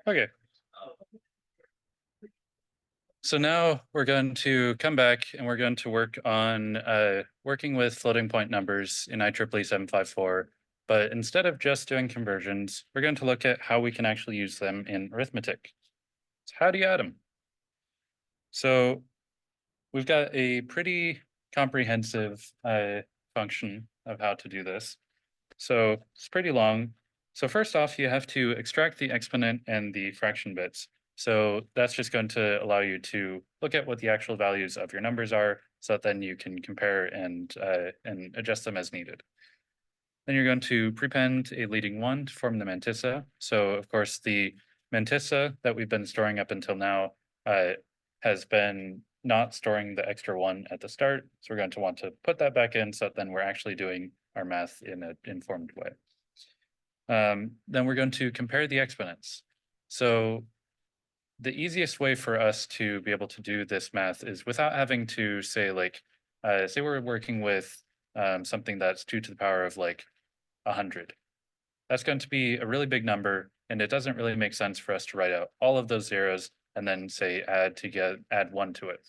Okay. So now we're going to come back and we're going to work on working with floating point numbers in IEEE 754. But instead of just doing conversions, we're going to look at how we can actually use them in arithmetic. So how do you add them? So we've got a pretty comprehensive function of how to do this. So it's pretty long. So first off, you have to extract the exponent and the fraction bits. So that's just going to allow you to look at what the actual values of your numbers are, so that then you can compare and adjust them as needed. Then you're going to prepend a leading one to form the mantissa. So of course, the mantissa that we've been storing up until now has been not storing the extra one at the start. So we're going to want to put that back in, so that then we're actually doing our math in an informed way. Then we're going to compare the exponents. So the easiest way for us to be able to do this math is without having to say like, say we're working with something that's 2 to the power of like 100. That's going to be a really big number, and it doesn't really make sense for us to write out all of those zeros and then say add 1 to it.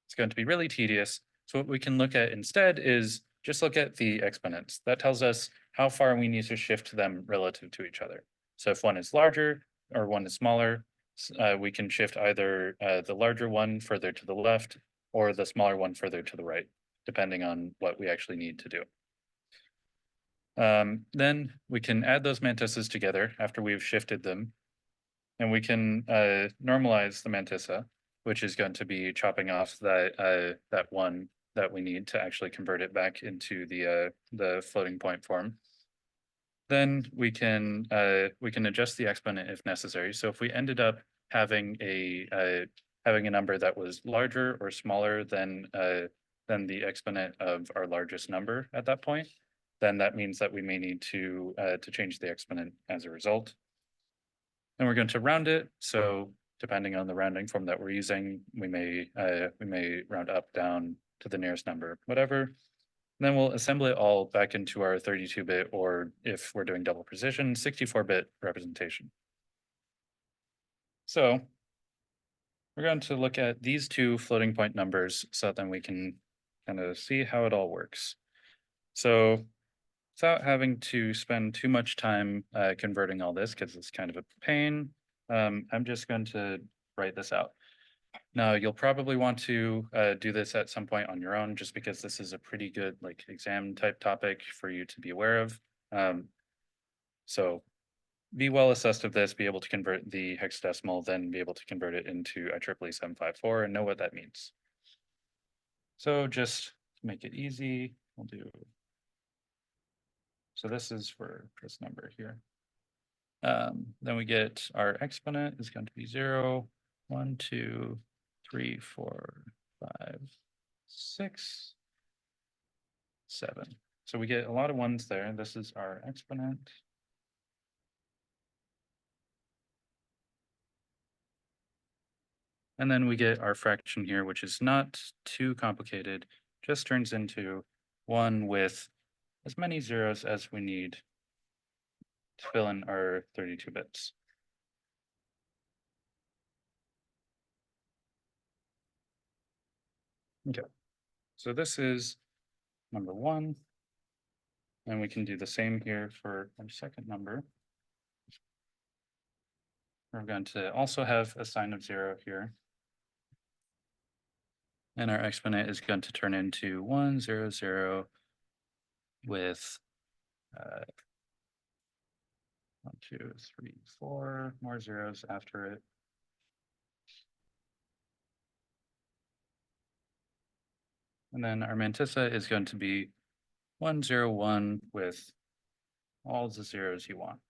It's going to be really tedious. So what we can look at instead is just look at the exponents. That tells us how far we need to shift them relative to each other. So if one is larger or one is smaller, we can shift either the larger one further to the left or the smaller one further to the right, depending on what we actually need to do. Then we can add those mantissas together after we've shifted them, and we can normalize the mantissa, which is going to be chopping off that one that we need to actually convert it back into the floating point form. Then we can adjust the exponent if necessary. So if we ended up having a number that was larger or smaller than the exponent of our largest number at that point, then that means that we may need to change the exponent as a result. And we're going to round it. So depending on the rounding form that we're using, we may round up, down to the nearest number, whatever. And then we'll assemble it all back into our 32-bit, or if we're doing double precision, 64-bit representation. So we're going to look at these two floating point numbers, so that then we can kind of see how it all works. So without having to spend too much time converting all this, because it's kind of a pain, I'm just going to write this out. Now, you'll probably want to do this at some point on your own, just because this is a pretty good like exam type topic for you to be aware of. So be well assessed of this, be able to convert the hexadecimal, then be able to convert it into IEEE 754 and know what that means. So just to make it easy, we'll do. So this is for this number here. Then we get our exponent is going to be 0, 1, 2, 3, 4, 5, 6, 7. So we get a lot of ones there. This is our exponent. And then we get our fraction here, which is not too complicated, just turns into 1 with as many zeros as we need to fill in our 32 bits. Okay, so this is number 1. And we can do the same here for our second number. We're going to also have a sign of 0 here. And our exponent is going to turn into 1, 0, 0 with 1, 2, 3, 4 more zeros after it. And then our mantissa is going to be 101 with all the zeros you want.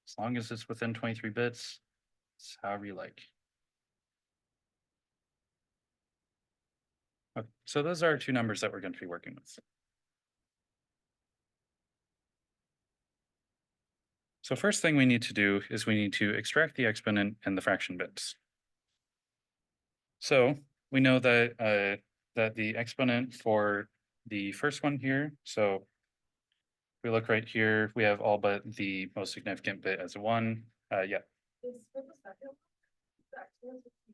As long as it's within 23 bits, it's however you like. Okay, so those are our two numbers that we're going to be working with. So first thing we need to do is we need to extract the exponent and the fraction bits. So we know that that the exponent for the first one here, so if we look right here, we have all but the most significant bit as a 1. Yeah. Is for the second one, the exponents would be-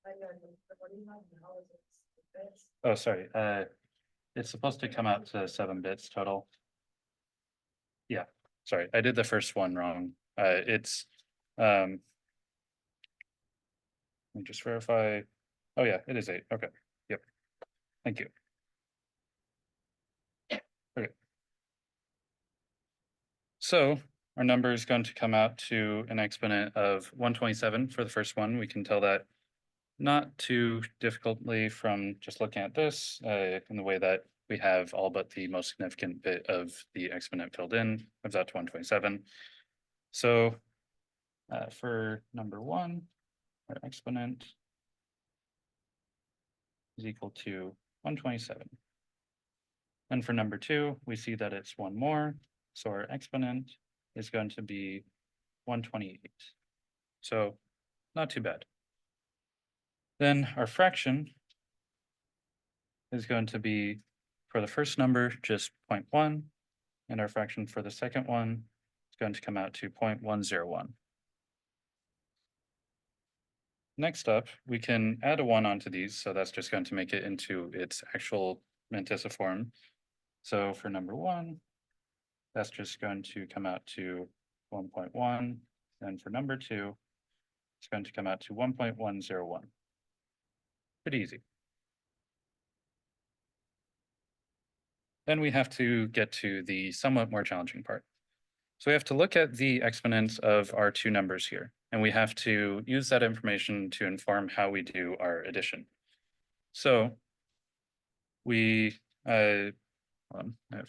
and then what do you have now is it's bits. Oh, sorry. It's supposed to come out to 7 bits total. Yeah, sorry, I did the first one wrong. It's let me just verify. Oh yeah, it is 8. Okay. Yep. Thank you. Okay. So our number is going to come out to an exponent of 127 for the first one. We can tell that not too difficultly from just looking at this, in the way that we have all but the most significant bit of the exponent filled in, comes out to 127. So for number 1, our exponent is equal to 127. And for number 2, we see that it's 1 more, so our exponent is going to be 128. So not too bad. Then our fraction is going to be, for the first number, just 0.1, and our fraction for the second one is going to come out to 0.101. Next up, we can add a 1 onto these, so that's just going to make it into its actual mantissa form. So for number 1, that's just going to come out to 1.1, and for number 2, it's going to come out to 1.101. Pretty easy. Then we have to get to the somewhat more challenging part. So we have to look at the exponents of our two numbers here, and we have to use that information to inform how we do our addition. So we, I found the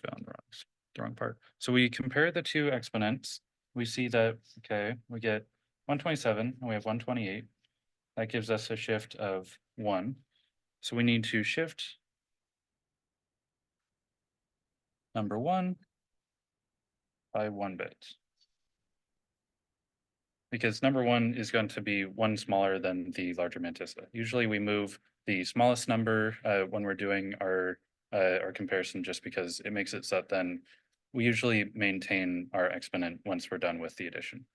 wrong part. So we compare the two exponents. We see that, okay, we get 127 and we have 128. That gives us a shift of 1. So we need to shift number 1 by 1 bit. Because number 1 is going to be 1 smaller than the larger mantissa. Usually we move the smallest number when we're doing our comparison, just because it makes it so that then we usually maintain our exponent once we're done with the addition.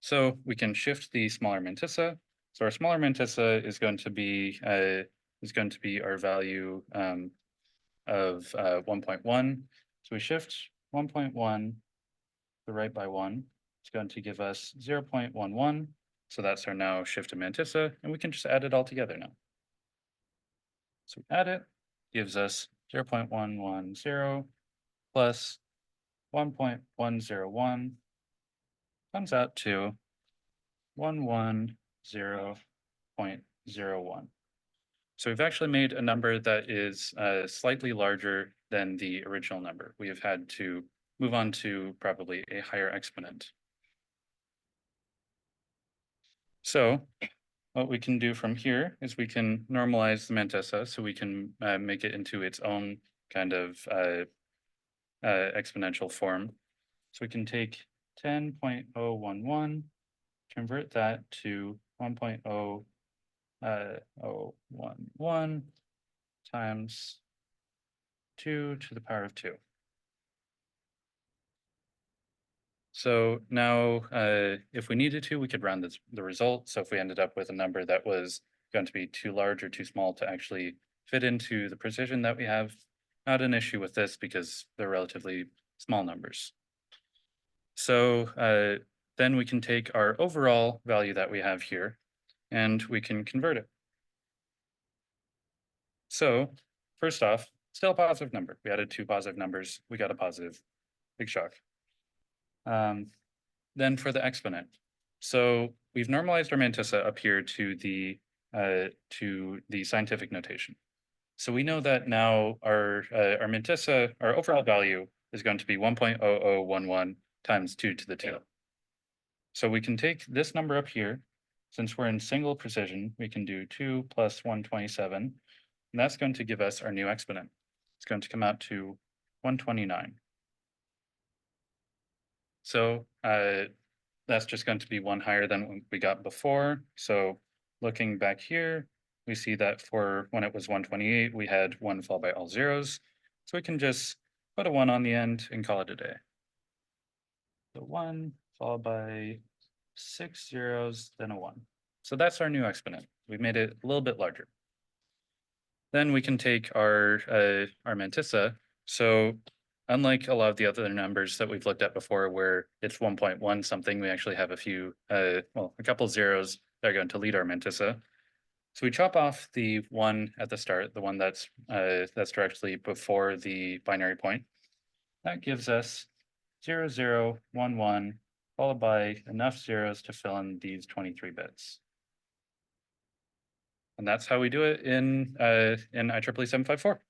So we can shift the smaller mantissa. So our smaller mantissa is going to be our value of 1.1. So we shift 1.1 to the right by 1. It's going to give us 0.11. So that's our now shifted mantissa, and we can just add it all together now. So we add it, gives us 0.110 plus 1.101 comes out to 110.01. So we've actually made a number that is slightly larger than the original number. We have had to move on to probably a higher exponent. So what we can do from here is we can normalize the mantissa, so we can make it into its own kind of exponential form. So we can take 10.011, convert that to 1.011 times 2 to the power of 2. So now, if we needed to, we could round the result. So if we ended up with a number that was going to be too large or too small to actually fit into the precision that we have, not an issue with this because they're relatively small numbers. So then we can take our overall value that we have here and we can convert it. So first off, still a positive number. We added 2 positive numbers, we got a positive. big shock. Then for the exponent. So we've normalized our mantissa up here to the scientific notation. So we know that now our mantissa, our overall value is going to be 1.0011 times 2 to the 2. So we can take this number up here. Since we're in single precision, we can do 2 plus 127, and that's going to give us our new exponent. It's going to come out to 129. So that's just going to be one higher than what we got before. So looking back here, we see that for when it was 128, we had 1 followed by all zeros. So we can just put a 1 on the end and call it a day. So 1 followed by 6 zeros, then a 1. So that's our new exponent. We've made it a little bit larger. Then we can take our mantissa. So unlike a lot of the other numbers that we've looked at before, where it's 1.1 something, we actually have a few, well, a couple zeros that are going to lead our mantissa. So we chop off the 1 at the start, the one that's directly before the binary point. That gives us 0, 0, 1, 1, followed by enough zeros to fill in these 23 bits. And that's how we do it in IEEE 754.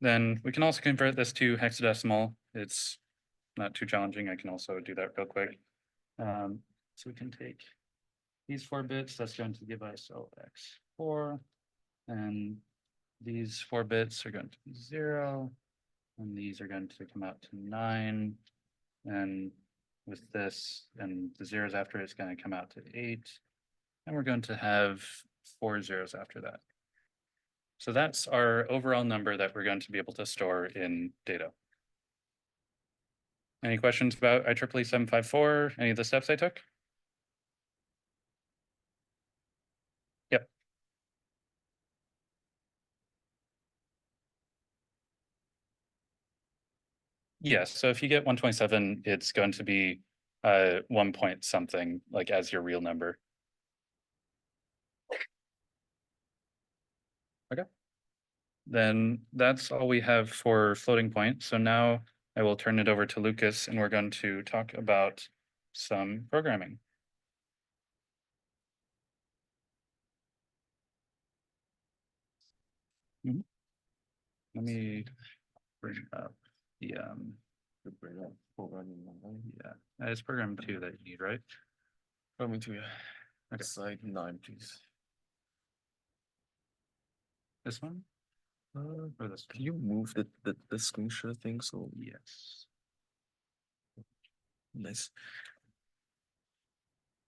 Then we can also convert this to hexadecimal. It's not too challenging. I can also do that real quick. So we can take these 4 bits. That's going to give us OX4. And these 4 bits are going to be 0. And these are going to come out to 9. And with this and the zeros after, it's going to come out to 8. And we're going to have 4 zeros after that. So that's our overall number that we're going to be able to store in data. Any questions about IEEE 754, any of the steps I took? Yep. Yes, so if you get 127, it's going to be 1 point something, like as your real number. Okay. Then that's all we have for floating point. So now I will turn it over to Lucas and we're going to talk about some programming. Let me bring up the yeah, it's program 2 that you need, right? Programming 2, yeah. Okay. Slide 9, please. This one? Or this Can you move the screen share thing? So yes. nice.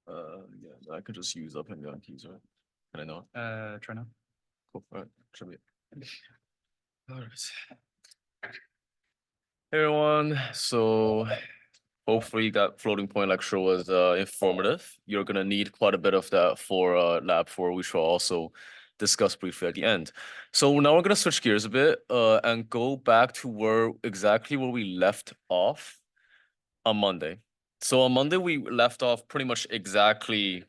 Yeah, I could just use up and down keys, right? Can I not? Try now. Cool. All right, should be it. All right. Hey everyone, so hopefully that floating point lecture was informative. You're gonna need quite a bit of that for lab 4, which we'll also discuss briefly at the end. So now we're gonna switch gears a bit and go back to exactly where we left off on Monday. So on Monday we left off pretty much exactly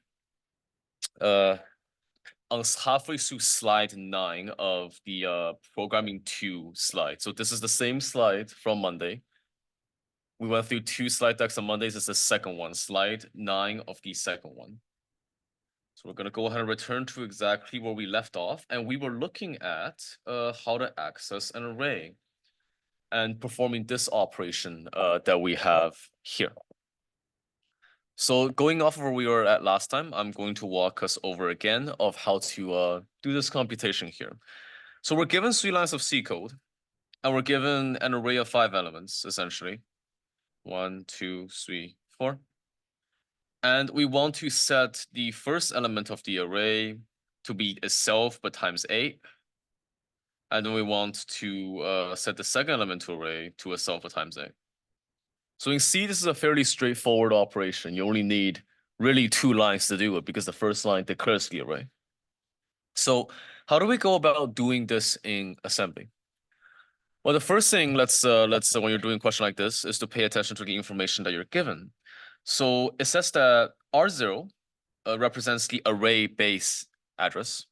on halfway through slide 9 of the programming 2 slide. So this is the same slide from Monday. We went through 2 slide decks on Mondays. This is the second one, slide 9 of the second one. So we're gonna go ahead and return to exactly where we left off. And we were looking at how to access an array and performing this operation that we have here. So going off of where we were at last time, I'm going to walk us over again of how to do this computation here. So we're given 3 lines of C code, and we're given an array of 5 elements, essentially. 1, 2, 3, 4. And we want to set the first element of the array to be itself, but times 8. And then we want to set the second element to array to itself, but times 8. So in C, this is a fairly straightforward operation. You only need really 2 lines to do it because the first line declares the array. So how do we go about doing this in assembly? Well, the first thing, let's when you're doing a question like this, is to pay attention to the information that you're given. So it says that R0 represents the array base address,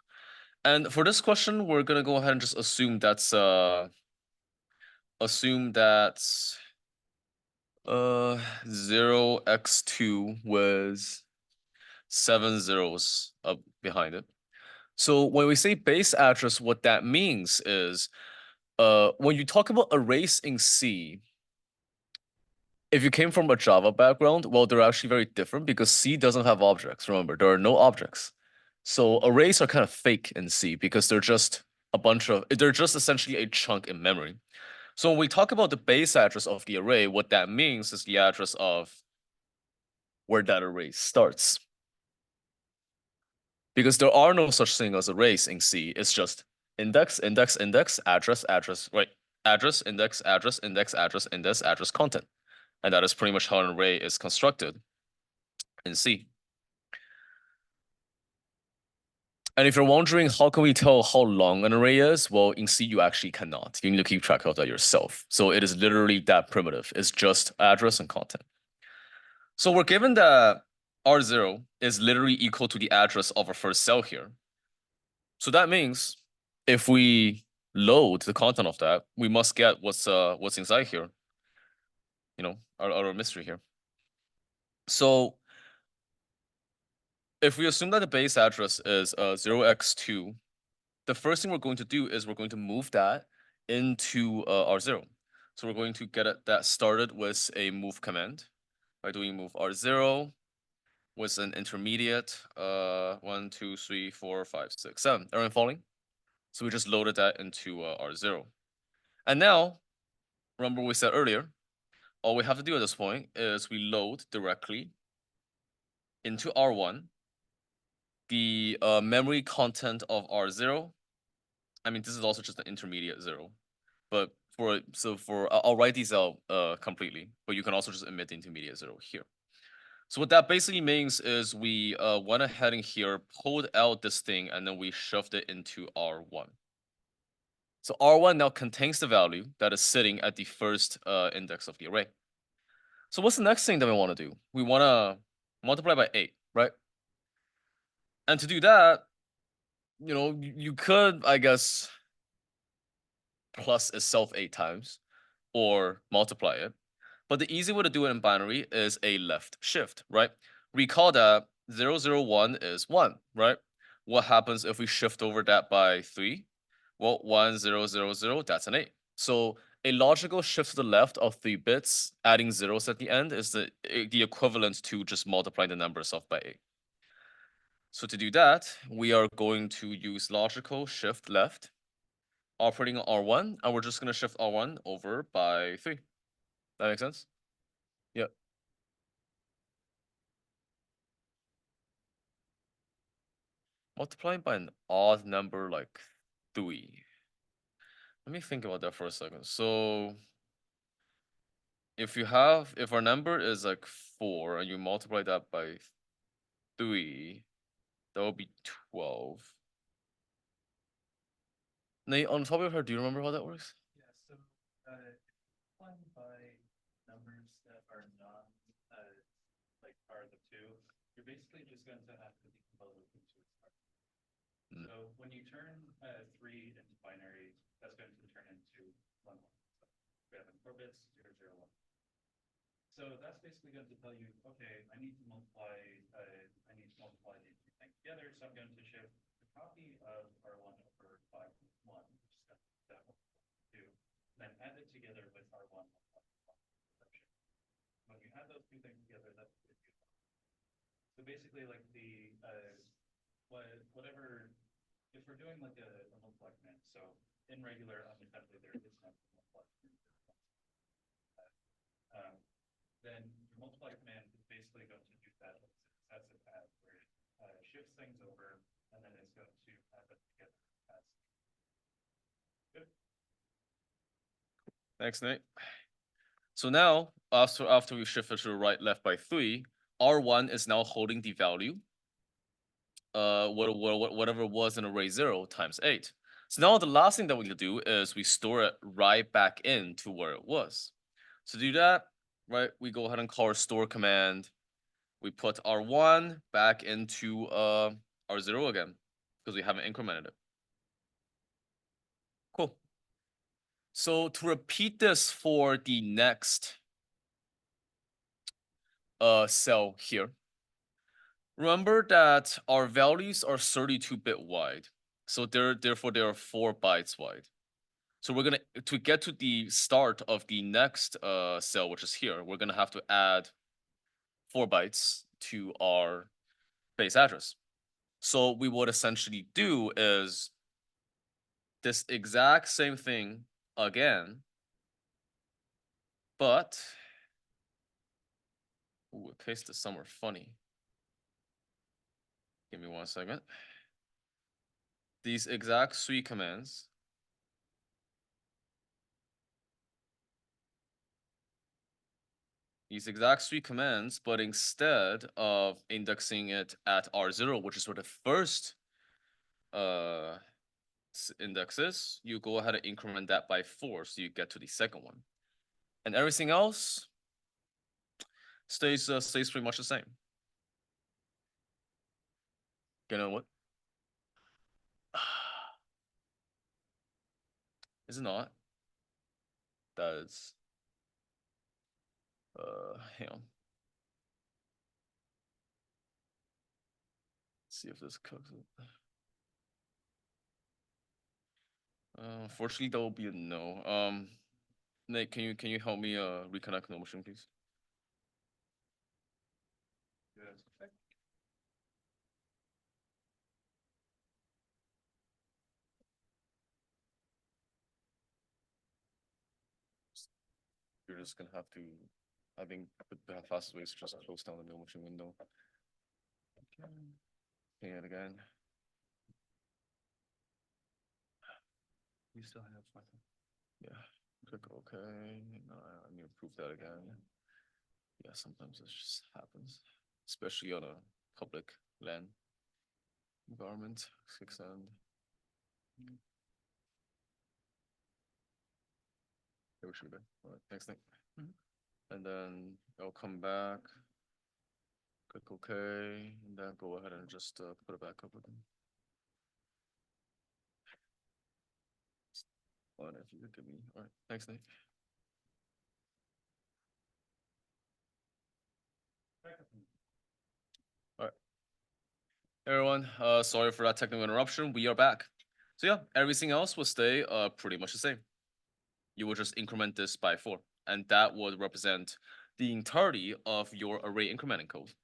And for this question, we're gonna go ahead and just assume that's 0x2 was 7 zeros up behind it. So when we say base address, what that means is when you talk about arrays in C, if you came from a Java background, well, they're actually very different because C doesn't have objects. Remember, there are no objects. So arrays are kind of fake in C because they're just they're just essentially a chunk in memory. So when we talk about the base address of the array, what that means is the address of where that array starts. Because there are no such thing as arrays in C. It's just index, index, index, address, address, right? Address, index, address, index, address, index, address, content. And that is pretty much how an array is constructed in C. And if you're wondering how can we tell how long an array is, well, in C you actually cannot. You need to keep track of that yourself. So it is literally that primitive. It's just address and content. So we're given that R0 is literally equal to the address of our first cell here. So that means if we load the content of that, we must get what's inside here. You know, our mystery here. So if we assume that the base address is 0x2, the first thing we're going to do is we're going to move that into R0. So we're going to get that started with a move command by doing move R0 with an intermediate 1, 2, 3, 4, 5, 6, 7. Everyone following? So we just loaded that into R0. And now, remember we said earlier, all we have to do at this point is we load directly into R1 the memory content of R0. I mean, this is also just an intermediate 0, but I'll write these out completely, but you can also just omit the intermediate 0 here. So what that basically means is we went ahead and here pulled out this thing and then we shoved it into R1. So R1 now contains the value that is sitting at the first index of the array. So what's the next thing that we want to do? We want to multiply by 8, right? And to do that, you know, you could, I guess, plus itself 8 times or multiply it. But the easy way to do it in binary is a left shift, right? Recall that 0, 0, 1 is 1, right? What happens if we shift over that by 3? Well, 1, 0, 0, 0, that's an 8. So a logical shift to the left of 3 bits, adding zeros at the end, is the equivalent to just multiplying the number itself by 8. So to do that, we are going to use logical shift left, operating on R1, and we're just going to shift R1 over by 3. That makes sense? Yeah. Multiplying by an odd number like 3. Let me think about that for a second. So if our number is like 4 and you multiply that by 3, that would be 12. Nate, on top of your head, do you remember how that works? Yeah, so multiplying by numbers that are not like part of the 2, you're basically just going to have to decompose it into its parts. Mm. So when you turn 3 into binary, that's going to turn into 1, 1. So we have in 4 bits, 0, 0, 1. So that's basically going to tell you, okay, I need to multiply these two things together, so I'm going to shift the copy of R1 over by 1, which is going to that 2, then add it together with R1. When you add those two things together, that's what you do. So basically, like the whatever, if we're doing like a multiply command, so in regular unassembly there is no multiply command. Then your multiply command is basically going to do that as a path where it shifts things over and then it's going to add them together as good. Thanks, Nate. So now, after we shifted to the right left by 3, R1 is now holding the value, whatever was in array 0 times 8. So now the last thing that we need to do is we store it right back into where it was. So to do that, right, we go ahead and call our store command. We put R1 back into R0 again because we haven't incremented it. So to repeat this for the next cell here, remember that our values are 32-bit wide. So therefore they are 4 bytes wide. So we're gonna, to get to the start of the next cell, which is here, we're gonna have to add 4 bytes to our base address. So we would essentially do is this exact same thing again, but ooh, it pasted somewhere funny. Give me 1 second. These exact 3 commands but instead of indexing it at R0, which is where the first index is, you go ahead and increment that by 4, so you get to the second one. And everything else stays pretty much the same. You know what? Is it not? That is hang on. See if this cooks it. Unfortunately, that will be a no. Nate, can you help me reconnect the machine, please? Yes. You're just gonna have to, I think the fastest way is to just close down the mill machine window. Ping it again. You still have something. Yeah, click OK. No, I need to prove that again. Yeah, sometimes it just happens, especially on a public LAN environment. 6end. There we should be. All right, thanks, Nick. And then I'll come back. Click OK, and then go ahead and just put it back up again. Well, if you could give me. All right, thanks, Nick. All right. Hey everyone, sorry for that technical interruption. We are back. So yeah, everything else will stay pretty much the same. You will just increment this by 4, and that would represent the entirety of your array incrementing code.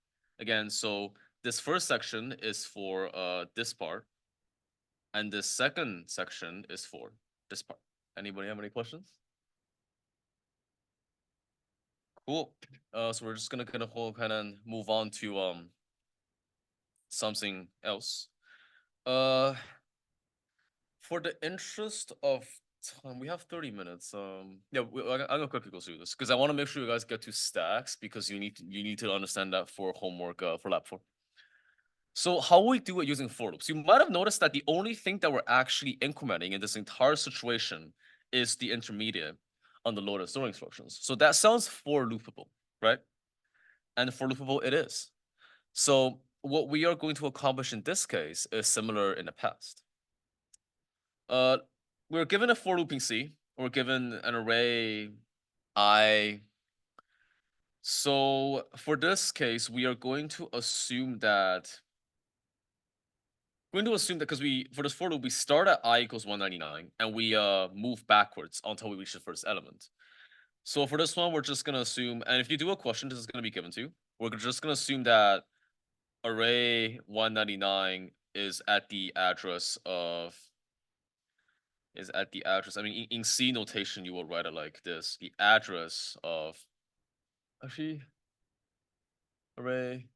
Again, so this first section is for this part, and this second section is for this part. Anybody have any questions? Cool. So we're just gonna kind of move on to something else. For the interest of time, we have 30 minutes. Yeah, I'm gonna quickly go through this because I want to make sure you guys get to stacks because you need to understand that for homework for lab 4. So how we do it using for loops? You might have noticed that the only thing that we're actually incrementing in this entire situation is the intermediate on the load and store instructions. So that sounds for loopable, right? And for loopable it is. So what we are going to accomplish in this case is similar in the past. We're given a for looping C. We're given an array I. So for this case, we are going to assume that because for this for loop we start at I equals 199 and we move backwards until we reach the first element. So for this one, we're just gonna assume, and if you do a question, this is gonna be given to you. We're just gonna assume that array 199 is at the address of. I mean, in C notation, you will write it like this: the address of. Actually, array.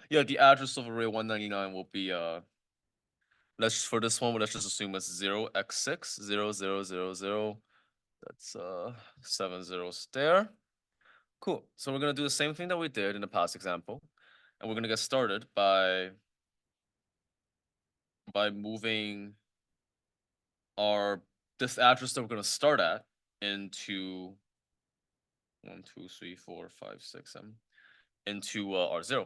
Yeah, the address of array 199 will be for this one, let's just assume it's 0x6 0000. That's 7 zeros there. Cool. So we're gonna do the same thing that we did in the past example, and we're gonna get started by moving this address that we're gonna start at into 1, 2, 3, 4, 5, 6, 7 into R0.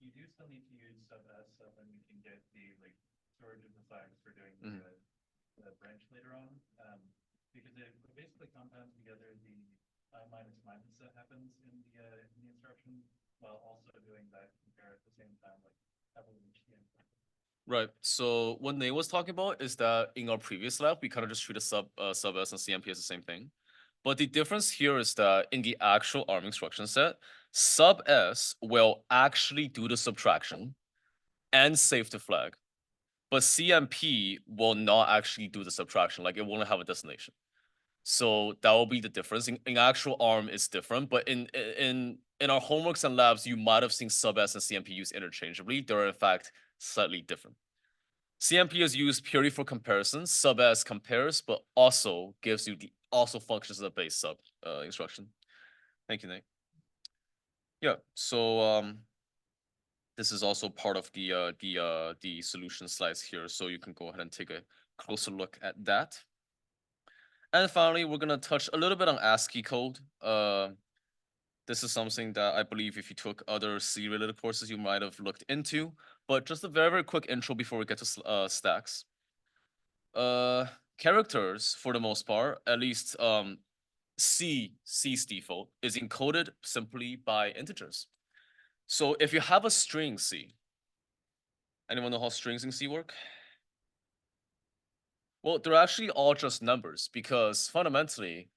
you do still need to use sub S, so then we can get the like storage of the flags for doing Mhm. the branch later on. Because it basically compounds together the I minus minus that happens in the instruction, while also doing that compare at the same time, like have a reach the endpoint. Right. So what Nate was talking about is that in our previous lab, we kind of just treated sub S and CMP as the same thing. But the difference here is that in the actual ARM instruction set, sub S will actually do the subtraction and save the flag. But CMP will not actually do the subtraction, like it won't have a destination. So that will be the difference. In actual ARM is different, but in our homeworks and labs, you might have seen sub S and CMP used interchangeably. They're in fact slightly different. CMP is used purely for comparison. Sub S compares, but also gives you the also functions as a base sub instruction. Thank you, Nate. Yeah, so this is also part of the solution slides here, so you can go ahead and take a closer look at that. And finally, we're gonna touch a little bit on ASCII code. This is something that I believe if you took other C-related courses, you might have looked into. But just a very, very quick intro before we get to stacks. Characters, for the most part, at least C's default is encoded simply by integers. So if you have a string C, anyone know how strings in C work? Well, they're actually all just numbers because fundamentally,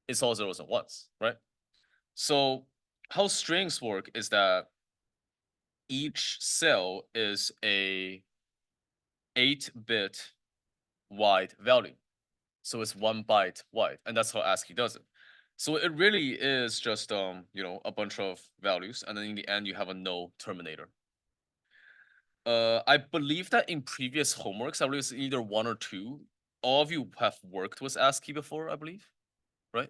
it's all zeros and ones, right? So how strings work is that each cell is a 8-bit wide value. So it's 1 byte wide, and that's how ASCII does it. So it really is just a bunch of values, and then in the end you have a no terminator. I believe that in previous homeworks, I believe it's either 1 or 2, all of you have worked with ASCII before, I believe, right?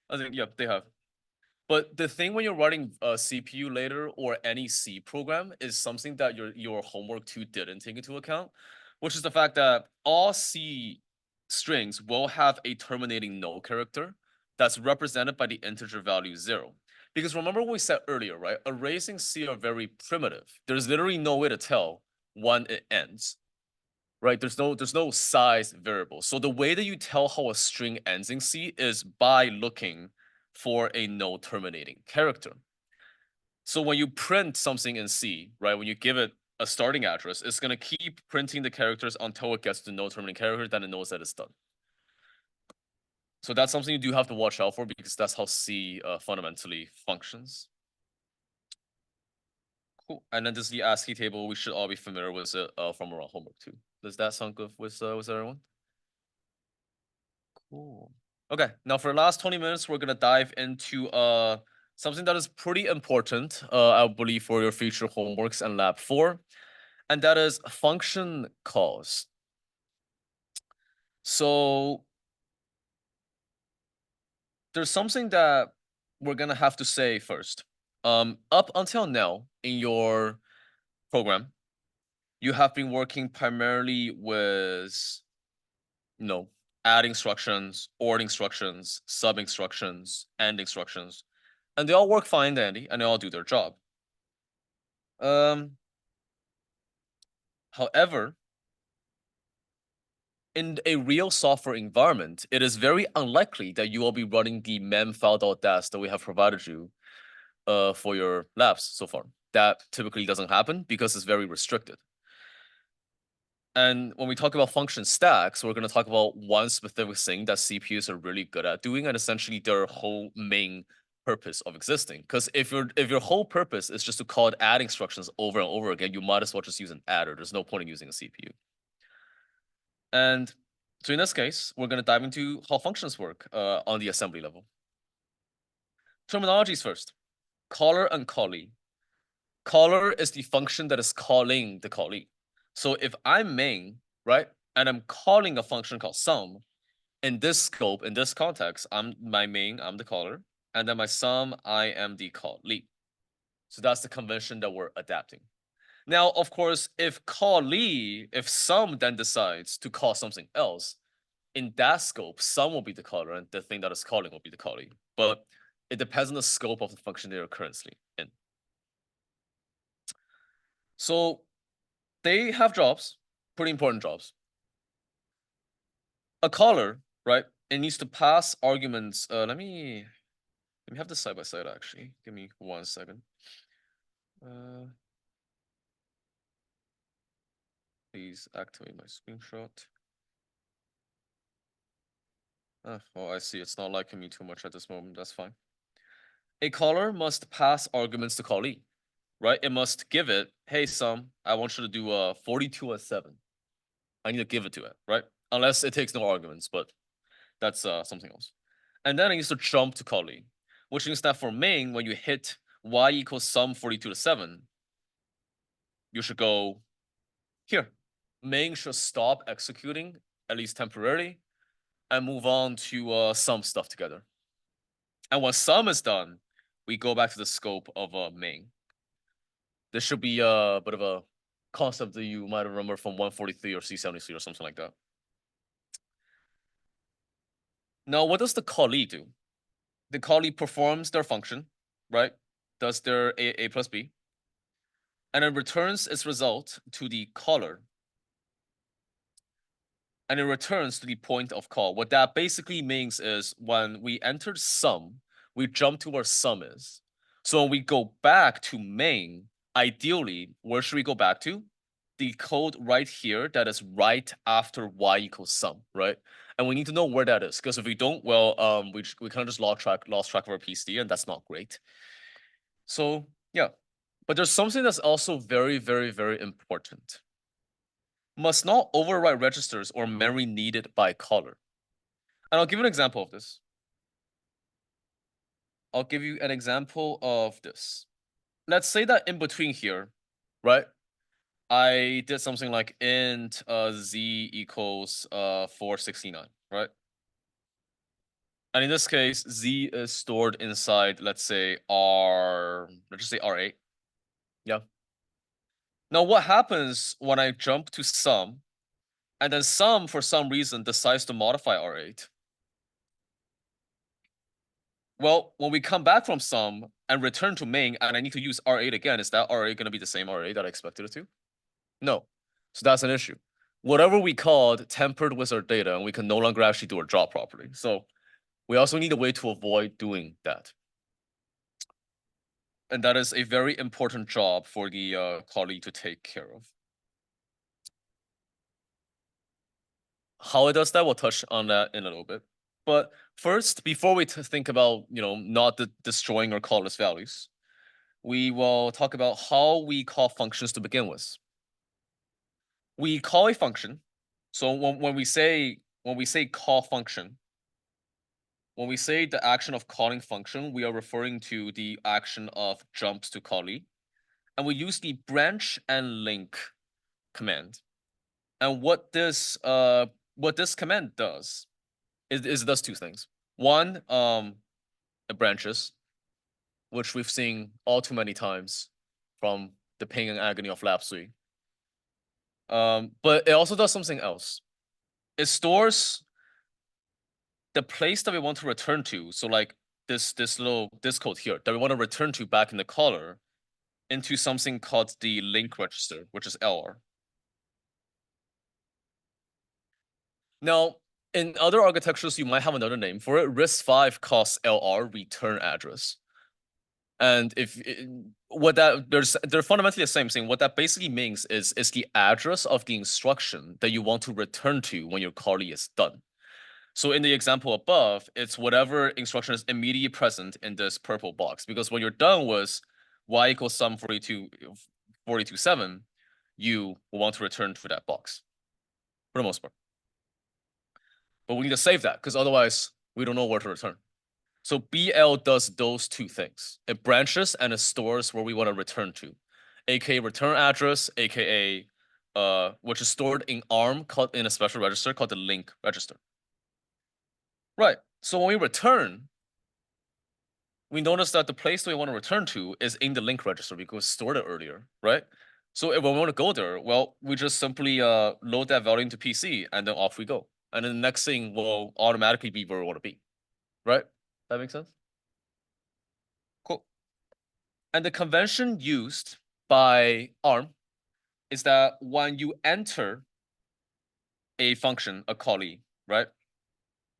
I think, yeah, they have. But the thing when you're writing a CPU later or any C program is something that your homework 2 didn't take into account, which is the fact that all C strings will have a terminating no character that's represented by the integer value 0. Because remember what we said earlier, right? Arrays in C are very primitive. There's literally no way to tell when it ends, right? There's no size variable. So the way that you tell how a string ends in C is by looking for a no terminating character. So when you print something in C, right, when you give it a starting address, it's gonna keep printing the characters until it gets to no terminating character, then it knows that it's done. So that's something you do have to watch out for because that's how C fundamentally functions. Cool. And then this is the ASCII table. We should all be familiar with it from our homework too. Does that sound good with everyone? Cool. Okay, now for the last 20 minutes, we're gonna dive into something that is pretty important, I believe, for your future homeworks and lab 4, and that is function calls. So there's something that we're gonna have to say first. Up until now in your program, you have been working primarily with, add instructions, OR instructions, sub instructions, AND instructions, and they all work fine and dandy, and they all do their job. However, in a real software environment, it is very unlikely that you will be running the memfile.das that we have provided you for your labs so far. That typically doesn't happen because it's very restricted. And when we talk about function stacks, we're going to talk about one specific thing that CPUs are really good at doing, and essentially their whole main purpose of existing. Because if your whole purpose is just to call it add instructions over and over again, you might as well just use an adder. There's no point in using a CPU. And so in this case, we're going to dive into how functions work on the assembly level. Terminologies first. Caller and callee. Caller is the function that is calling the callee. So if I'm main, right, and I'm calling a function called sum, in this scope, in this context, I'm the caller, and then my sum, I am the callee. So that's the convention that we're adapting. Now, of course, if sum then decides to call something else, in that scope, sum will be the caller, and the thing that is calling will be the callee. But it depends on the scope of the function they are currently in. So they have jobs, pretty important jobs. A caller, right? It needs to pass arguments. Let me have this side by side actually. Give me 1 second. Please activate my screenshot. Oh, I see. It's not liking me too much at this moment. That's fine. A caller must pass arguments to callee, right? It must give it, hey, Sum, I want you to do 42 as 7. I need to give it to it, right? Unless it takes no arguments, but that's something else. And then it needs to jump to callee, which means that for main, when you hit y equals sum 42 to 7, you should go here. Main should stop executing, at least temporarily, and move on to sum stuff together. And when sum is done, we go back to the scope of main. This should be a bit of a concept that you might remember from 143 or C73 or something like that. Now, what does the callee do? The callee performs their function, right? Does their A plus B, and then returns its result to the caller. And it returns to the point of call. What that basically means is when we entered sum, we jump to where sum is. So when we go back to main, ideally, where should we go back to? The code right here that is right after y equals sum, right? And we need to know where that is, because if we don't, well, we kind of just lost track of our PSD, and that's not great. So yeah, but there's something that's also very, very, very important. Must not overwrite registers or memory needed by caller. And I'll give you an example of this. I'll give you an example of this. Let's say that in between here, right? I did something like int z equals 469, right? And in this case, z is stored inside, let's say let's just say R8. Yeah. Now what happens when I jump to sum, and then sum for some reason decides to modify R8? Well, when we come back from sum and return to main, and I need to use R8 again, is that R8 going to be the same R8 that I expected it to? No. So that's an issue. Whatever we called tempered with our data, and we can no longer actually do our job properly. So we also need a way to avoid doing that. And that is a very important job for the callee to take care of. How it does that, we'll touch on that in a little bit. But first, before we think about, not destroying our callless values, we will talk about how we call functions to begin with. We call a function. So when we say call function, when we say the action of calling function, we are referring to the action of jumps to callee. And we use the branch and link command. And what this command does is it does two things. One, it branches, which we've seen all too many times from the pain and agony of lab 3. But it also does something else. It stores the place that we want to return to. So like this code here that we want to return to back in the caller into something called the link register, which is LR. Now, in other architectures, you might have another name for it. RISC-V calls LR return address. And they're fundamentally the same thing. What that basically means is the address of the instruction that you want to return to when your callee is done. So in the example above, it's whatever instruction is immediately present in this purple box. Because when you're done with y equals sum 42.7, you will want to return to that box for the most part. But we need to save that because otherwise we don't know where to return. So BL does those two things. It branches and it stores where we want to return to, aka return address, aka which is stored in ARM called in a special register called the link register. Right. So when we return, we notice that the place that we want to return to is in the link register because we stored it earlier, right? So if we want to go there, well, we just simply load that value into PC and then off we go. And then the next thing will automatically be where we want to be, right? That makes sense? Cool. And the convention used by ARM is that when you enter a function, a callee, right?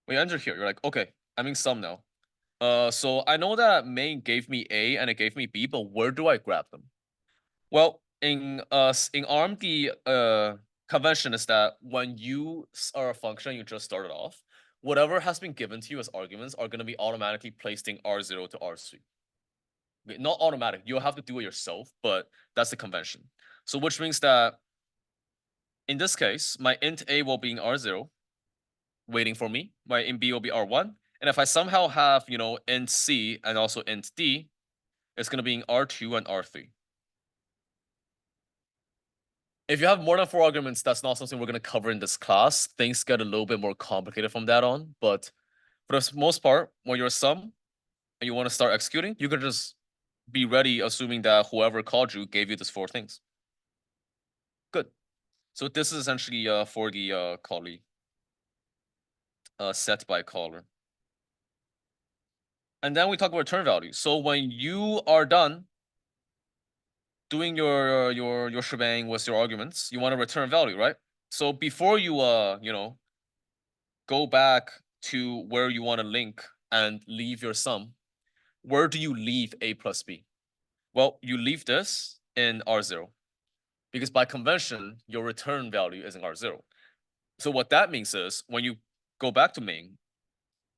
When you enter here, you're like, okay, I'm in sum now. So I know that main gave me A and it gave me B, but where do I grab them? Well, in ARM, the convention is that when you are a function you just started off, whatever has been given to you as arguments are going to be automatically placed in R0 to R3. Okay, not automatic, you'll have to do it yourself, but that's the convention. So which means that in this case, my int A will be in R0, waiting for me. My int B will be R1. And if I somehow have, int C and also int D, it's going to be in R2 and R3. If you have more than 4 arguments, that's not something we're going to cover in this class. Things get a little bit more complicated from that on. But for the most part, when you're a sum and you want to start executing, you can just be ready, assuming that whoever called you gave you these 4 things. Good. So this is essentially for the callee. Set by caller. And then we talk about return value. So when you are done doing your shebang with your arguments, you want to return value, right? So before you go back to where you want to link and leave your sum, where do you leave A plus B? Well, you leave this in R0 because by convention, your return value is in R0. So what that means is when you go back to main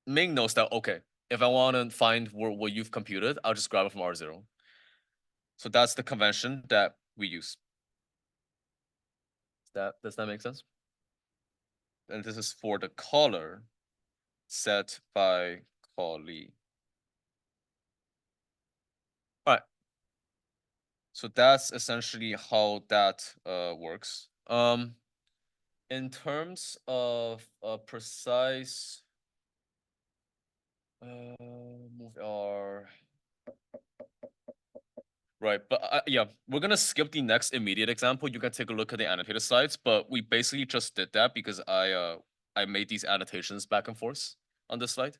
knows that, okay, if I want to find what you've computed, I'll just grab it from R0. So that's the convention that we use. Does that make sense? And this is for the caller set by callee. All right. So that's essentially how that works. In terms of precise move R. Right, but yeah, we're gonna skip the next immediate example. You can take a look at the annotated slides, but we basically just did that because I made these annotations back and forth on this slide.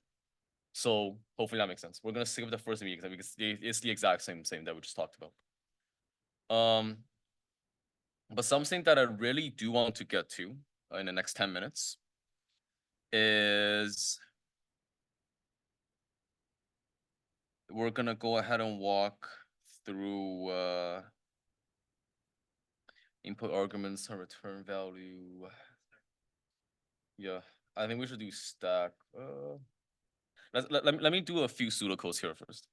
So hopefully that makes sense. We're gonna skip the first immediate example because it's the exact same that we just talked about. But something that I really do want to get to in the next 10 minutes is we're gonna go ahead and walk through input arguments and return value. Yeah, I think we should do stack. Let me do a few pseudocodes here first.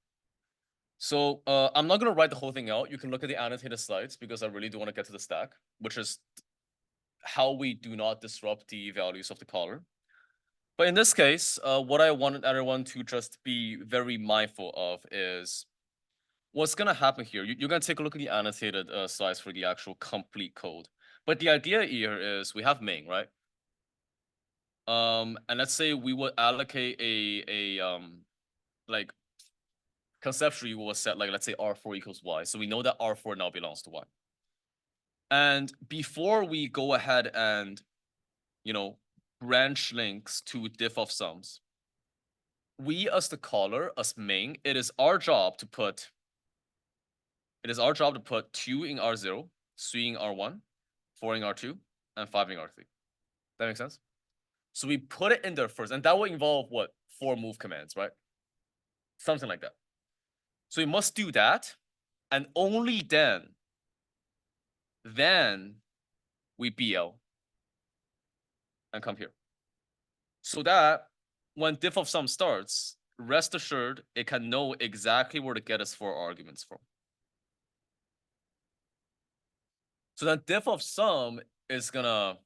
So I'm not gonna write the whole thing out. You can look at the annotated slides because I really do want to get to the stack, which is how we do not disrupt the values of the caller. But in this case, what I wanted everyone to just be very mindful of is what's gonna happen here. You're gonna take a look at the annotated slides for the actual complete code. But the idea here is we have main, right? And let's say we would allocate a like conceptually we will set like let's say R4 equals Y. So we know that R4 now belongs to Y. And before we go ahead and branch links to diff of sums, we as the caller, as main, it is our job to put 2 in R0, 3 in R1, 4 in R2, and 5 in R3. That makes sense? So we put it in there first, and that will involve what? 4 move commands, right? Something like that. So we must do that, and only then we BL and come here. So that when diff of sum starts, rest assured it can know exactly where to get its 4 arguments from. So then diff of sum is gonna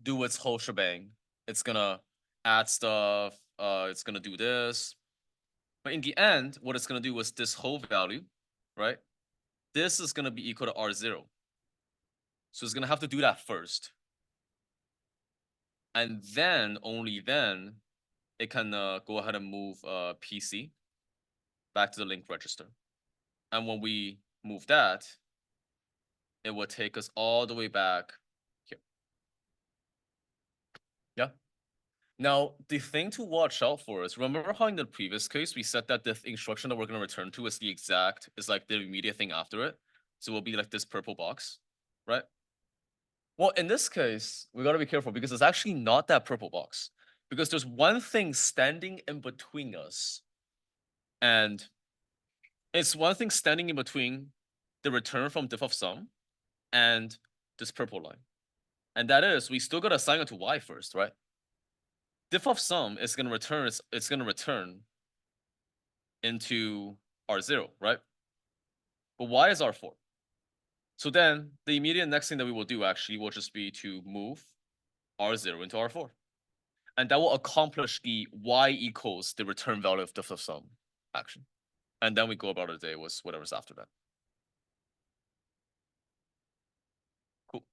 do its whole shebang. It's gonna add stuff, it's gonna do this. But in the end, what it's gonna do is this whole value, right? This is gonna be equal to R0. So it's gonna have to do that first. And then, only then, it can go ahead and move PC back to the link register. And when we move that, it will take us all the way back here. Yeah. Now, the thing to watch out for is, remember how in the previous case, we said that the instruction that we're going to return to is like the immediate thing after it? So it will be like this purple box. right? Well, in this case, we gotta be careful because it's actually not that purple box. Because there's one thing standing in between us. And it's one thing standing in between the return from diff of sum and this purple line. And that is, we still gotta assign it to y first, right? Diff of sum is gonna return, it's gonna return into R0, right? But y is R4. So then the immediate next thing that we will do actually will just be to move R0 into R4. And that will accomplish the y equals the return value of diff of sum action. And then we go about our day with whatever's after that. Cool.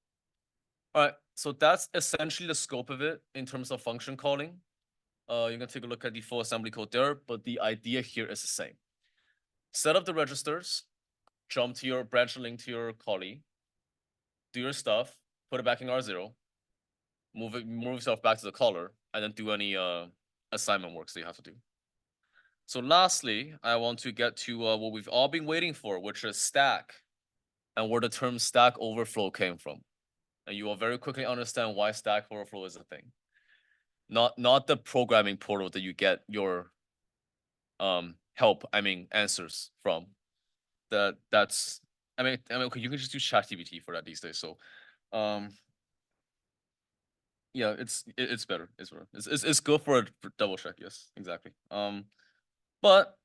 All right, so that's essentially the scope of it in terms of function calling. You can take a look at the full assembly code there, but the idea here is the same. Set up the registers, jump to your branch link to your callee, do your stuff, put it back in R0, move yourself back to the caller, and then do any assignment works that you have to do. So lastly, I want to get to what we've all been waiting for, which is stack, and where the term stack overflow came from. And you will very quickly understand why stack overflow is a thing. Not the programming portal that you get your answers from. That's okay, you can just use ChatGPT for that these days. So yeah, it's better. It's better. It's good for a double check, yes, exactly. But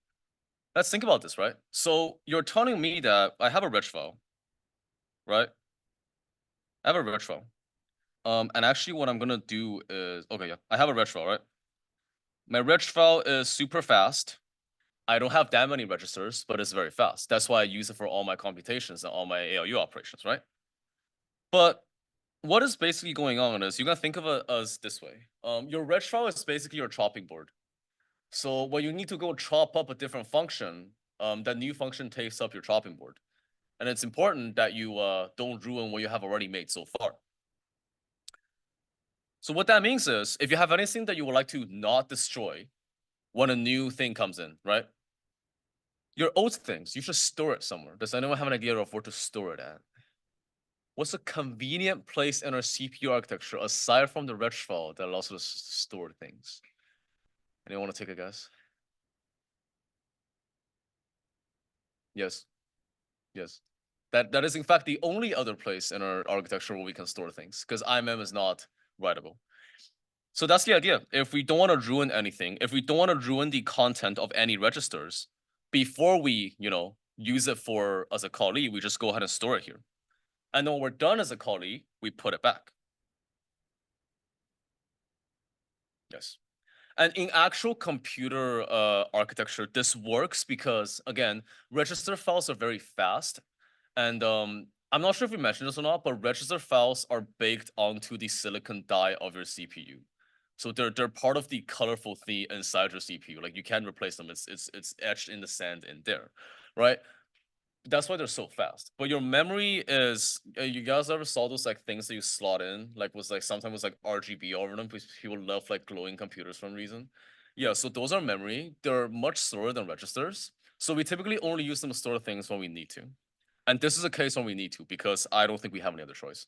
let's think about this, right? So you're telling me that I have a reg file, right? I have a reg file. And actually what I'm gonna do is, okay, yeah, I have a reg file, right? My reg file is super fast. I don't have that many registers, but it's very fast. That's why I use it for all my computations and all my ALU operations, right? But what is basically going on is you can think of it as this way. Your reg file is basically your chopping board. So when you need to go chop up a different function, that new function takes up your chopping board. And it's important that you don't ruin what you have already made so far. So what that means is, if you have anything that you would like to not destroy when a new thing comes in, right? Your old things, you should store it somewhere. Does anyone have an idea of where to store it at? What's a convenient place in our CPU architecture aside from the reg file that allows us to store things? Anyone want to take a guess? Yes. Yes. That is in fact the only other place in our architecture where we can store things, because IMM is not writable. So that's the idea. If we don't want to ruin anything, if we don't want to ruin the content of any registers, before we, use it for as a callee, we just go ahead and store it here. And then when we're done as a callee, we put it back. Yes. And in actual computer architecture, this works because, again, register files are very fast. And I'm not sure if we mentioned this or not, but register files are baked onto the silicon die of your CPU. So they're part of the colorful thing inside your CPU. Like you can't replace them. It's etched in the sand in there, right? That's why they're so fast. But your memory is, you guys ever saw those like things that you slot in, like was like sometimes was like RGB over them because people love like glowing computers for some reason. Yeah, so those are memory. They're much slower than registers. So we typically only use them to store things when we need to. And this is a case when we need to, because I don't think we have any other choice.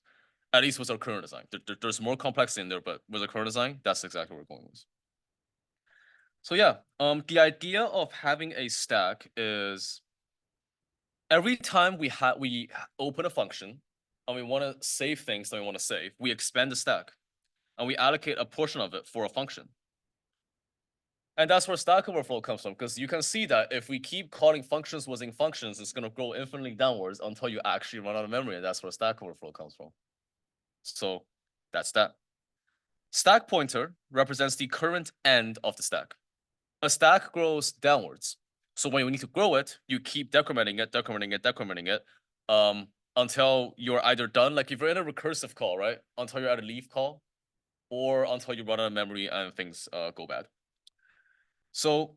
At least with our current design. There's more complexity in there, but with the current design, that's exactly where we're going with. So yeah, the idea of having a stack is every time we open a function and we want to save things that we want to save, we expand the stack and we allocate a portion of it for a function. And that's where Stack Overflow comes from, because you can see that if we keep calling functions within functions, it's going to grow infinitely downwards until you actually run out of memory, and that's where Stack Overflow comes from. So that's that. Stack pointer represents the current end of the stack. A stack grows downwards. So when you need to grow it, you keep decrementing it, until you're either done, like if you're in a recursive call, right? Until you're at a leave call, or until you run out of memory and things go bad. So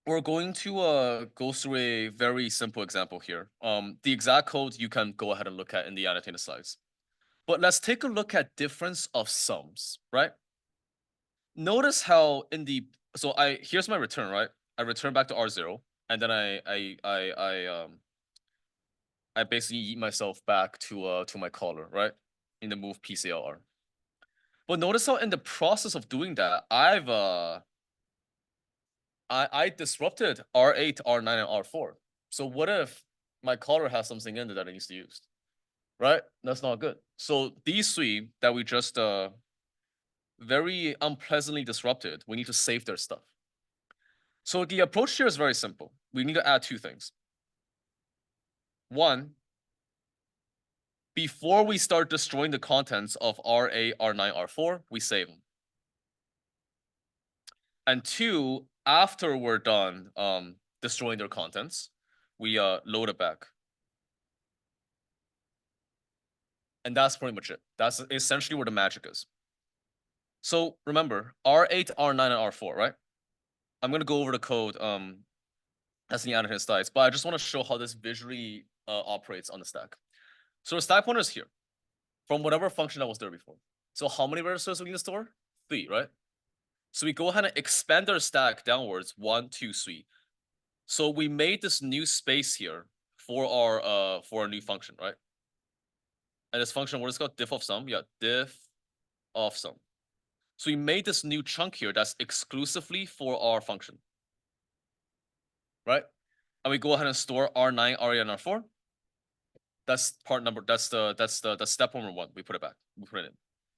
we're going to go through a very simple example here. The exact code you can go ahead and look at in the annotated slides. But let's take a look at difference of sums, right? Notice how here's my return, right? I return back to R0, and then I I basically yeet myself back to my caller, right? In the move PCLR. But notice how in the process of doing that, I disrupted R8, R9, and R4. So what if my caller has something in there that it needs to use? Right? That's not good. So these three that we just very unpleasantly disrupted, we need to save their stuff. So the approach here is very simple. We need to add two things. One, before we start destroying the contents of R8, R9, R4, we save them. And two, after we're done destroying their contents, we load it back. And that's pretty much it. That's essentially where the magic is. So remember, R8, R9, and R4, right? I'm gonna go over the code as the annotated slides, but I just want to show how this visually operates on the stack. So the stack pointer is here from whatever function that was there before. So how many registers do we need to store? 3, right? So we go ahead and expand our stack downwards, 1, 2, 3. So we made this new space here for our new function, right? And this function, what is it called? Diff of sum. Yeah, diff of sum. So we made this new chunk here that's exclusively for our function, right? And we go ahead and store R9, R8, and R4. That's part number. That's step number 1. We put it back. We put it in.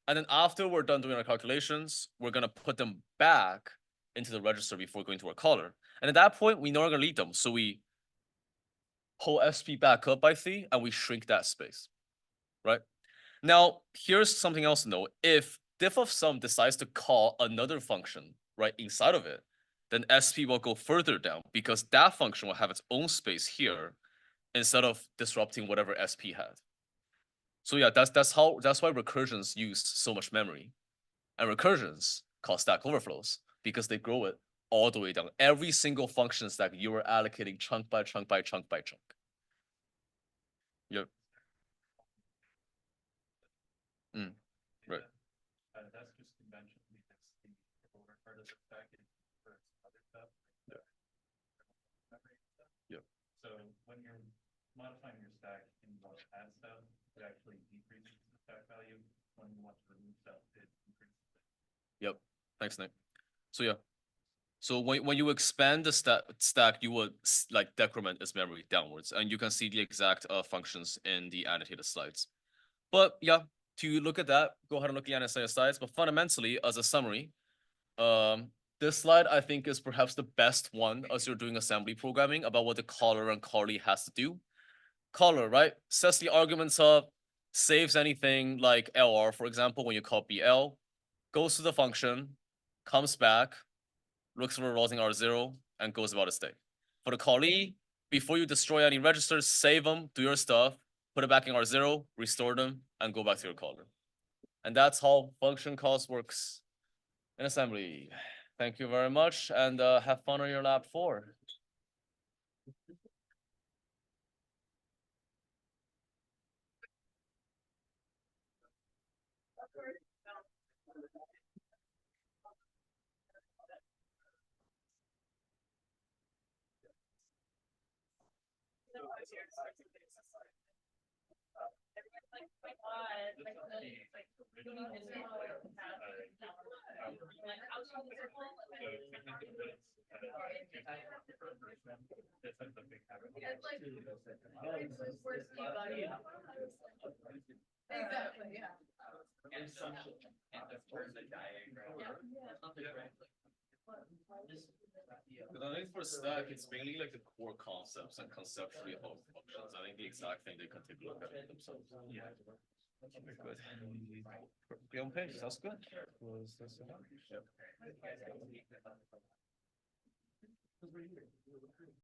And then after we're done doing our calculations, we're gonna put them back into the register before going to our caller. And at that point, we no longer need them. So we pull SP back up by 3 and we shrink that space, right? Now, here's something else to know. If diff of sum decides to call another function right inside of it, then SP will go further down because that function will have its own space here instead of disrupting whatever SP had. So yeah, that's why recursions use so much memory. And recursions cause stack overflows because they grow it all the way down. Every single function stack you are allocating chunk by chunk by chunk by chunk. Yep. Right. That's just convention because the over part of the stack is for other stuff. Yep. So when you're modifying your stack and you want to add stuff, it actually decreases the stack value. When you want to remove stuff, it increases it. Yep. Thanks, Nick. So yeah. So when you expand the stack, you would like decrement its memory downwards, and you can see the exact functions in the annotated slides. But yeah, to look at that, go ahead and look at the annotated slides. But fundamentally, as a summary, this slide I think is perhaps the best one as you're doing assembly programming about what the caller and callee has to do. Caller, right, sets the arguments up, saves anything like LR, for example, when you call BL, goes to the function, comes back, looks for a routing R0, and goes about its day. For the callee, before you destroy any registers, save them, do your stuff, put it back in R0, restore them, and go back to your caller. And that's how function calls works in assembly. Thank you very much, and have fun on your lab 4. Exactly, yeah. And some for the diagram. Because I think for stack, it's mainly like the core concepts and conceptually about functions. I think the exact thing they can take a look at it themselves. Yeah. Very good. Perfectly on page. That's good. Was this enough? Yep.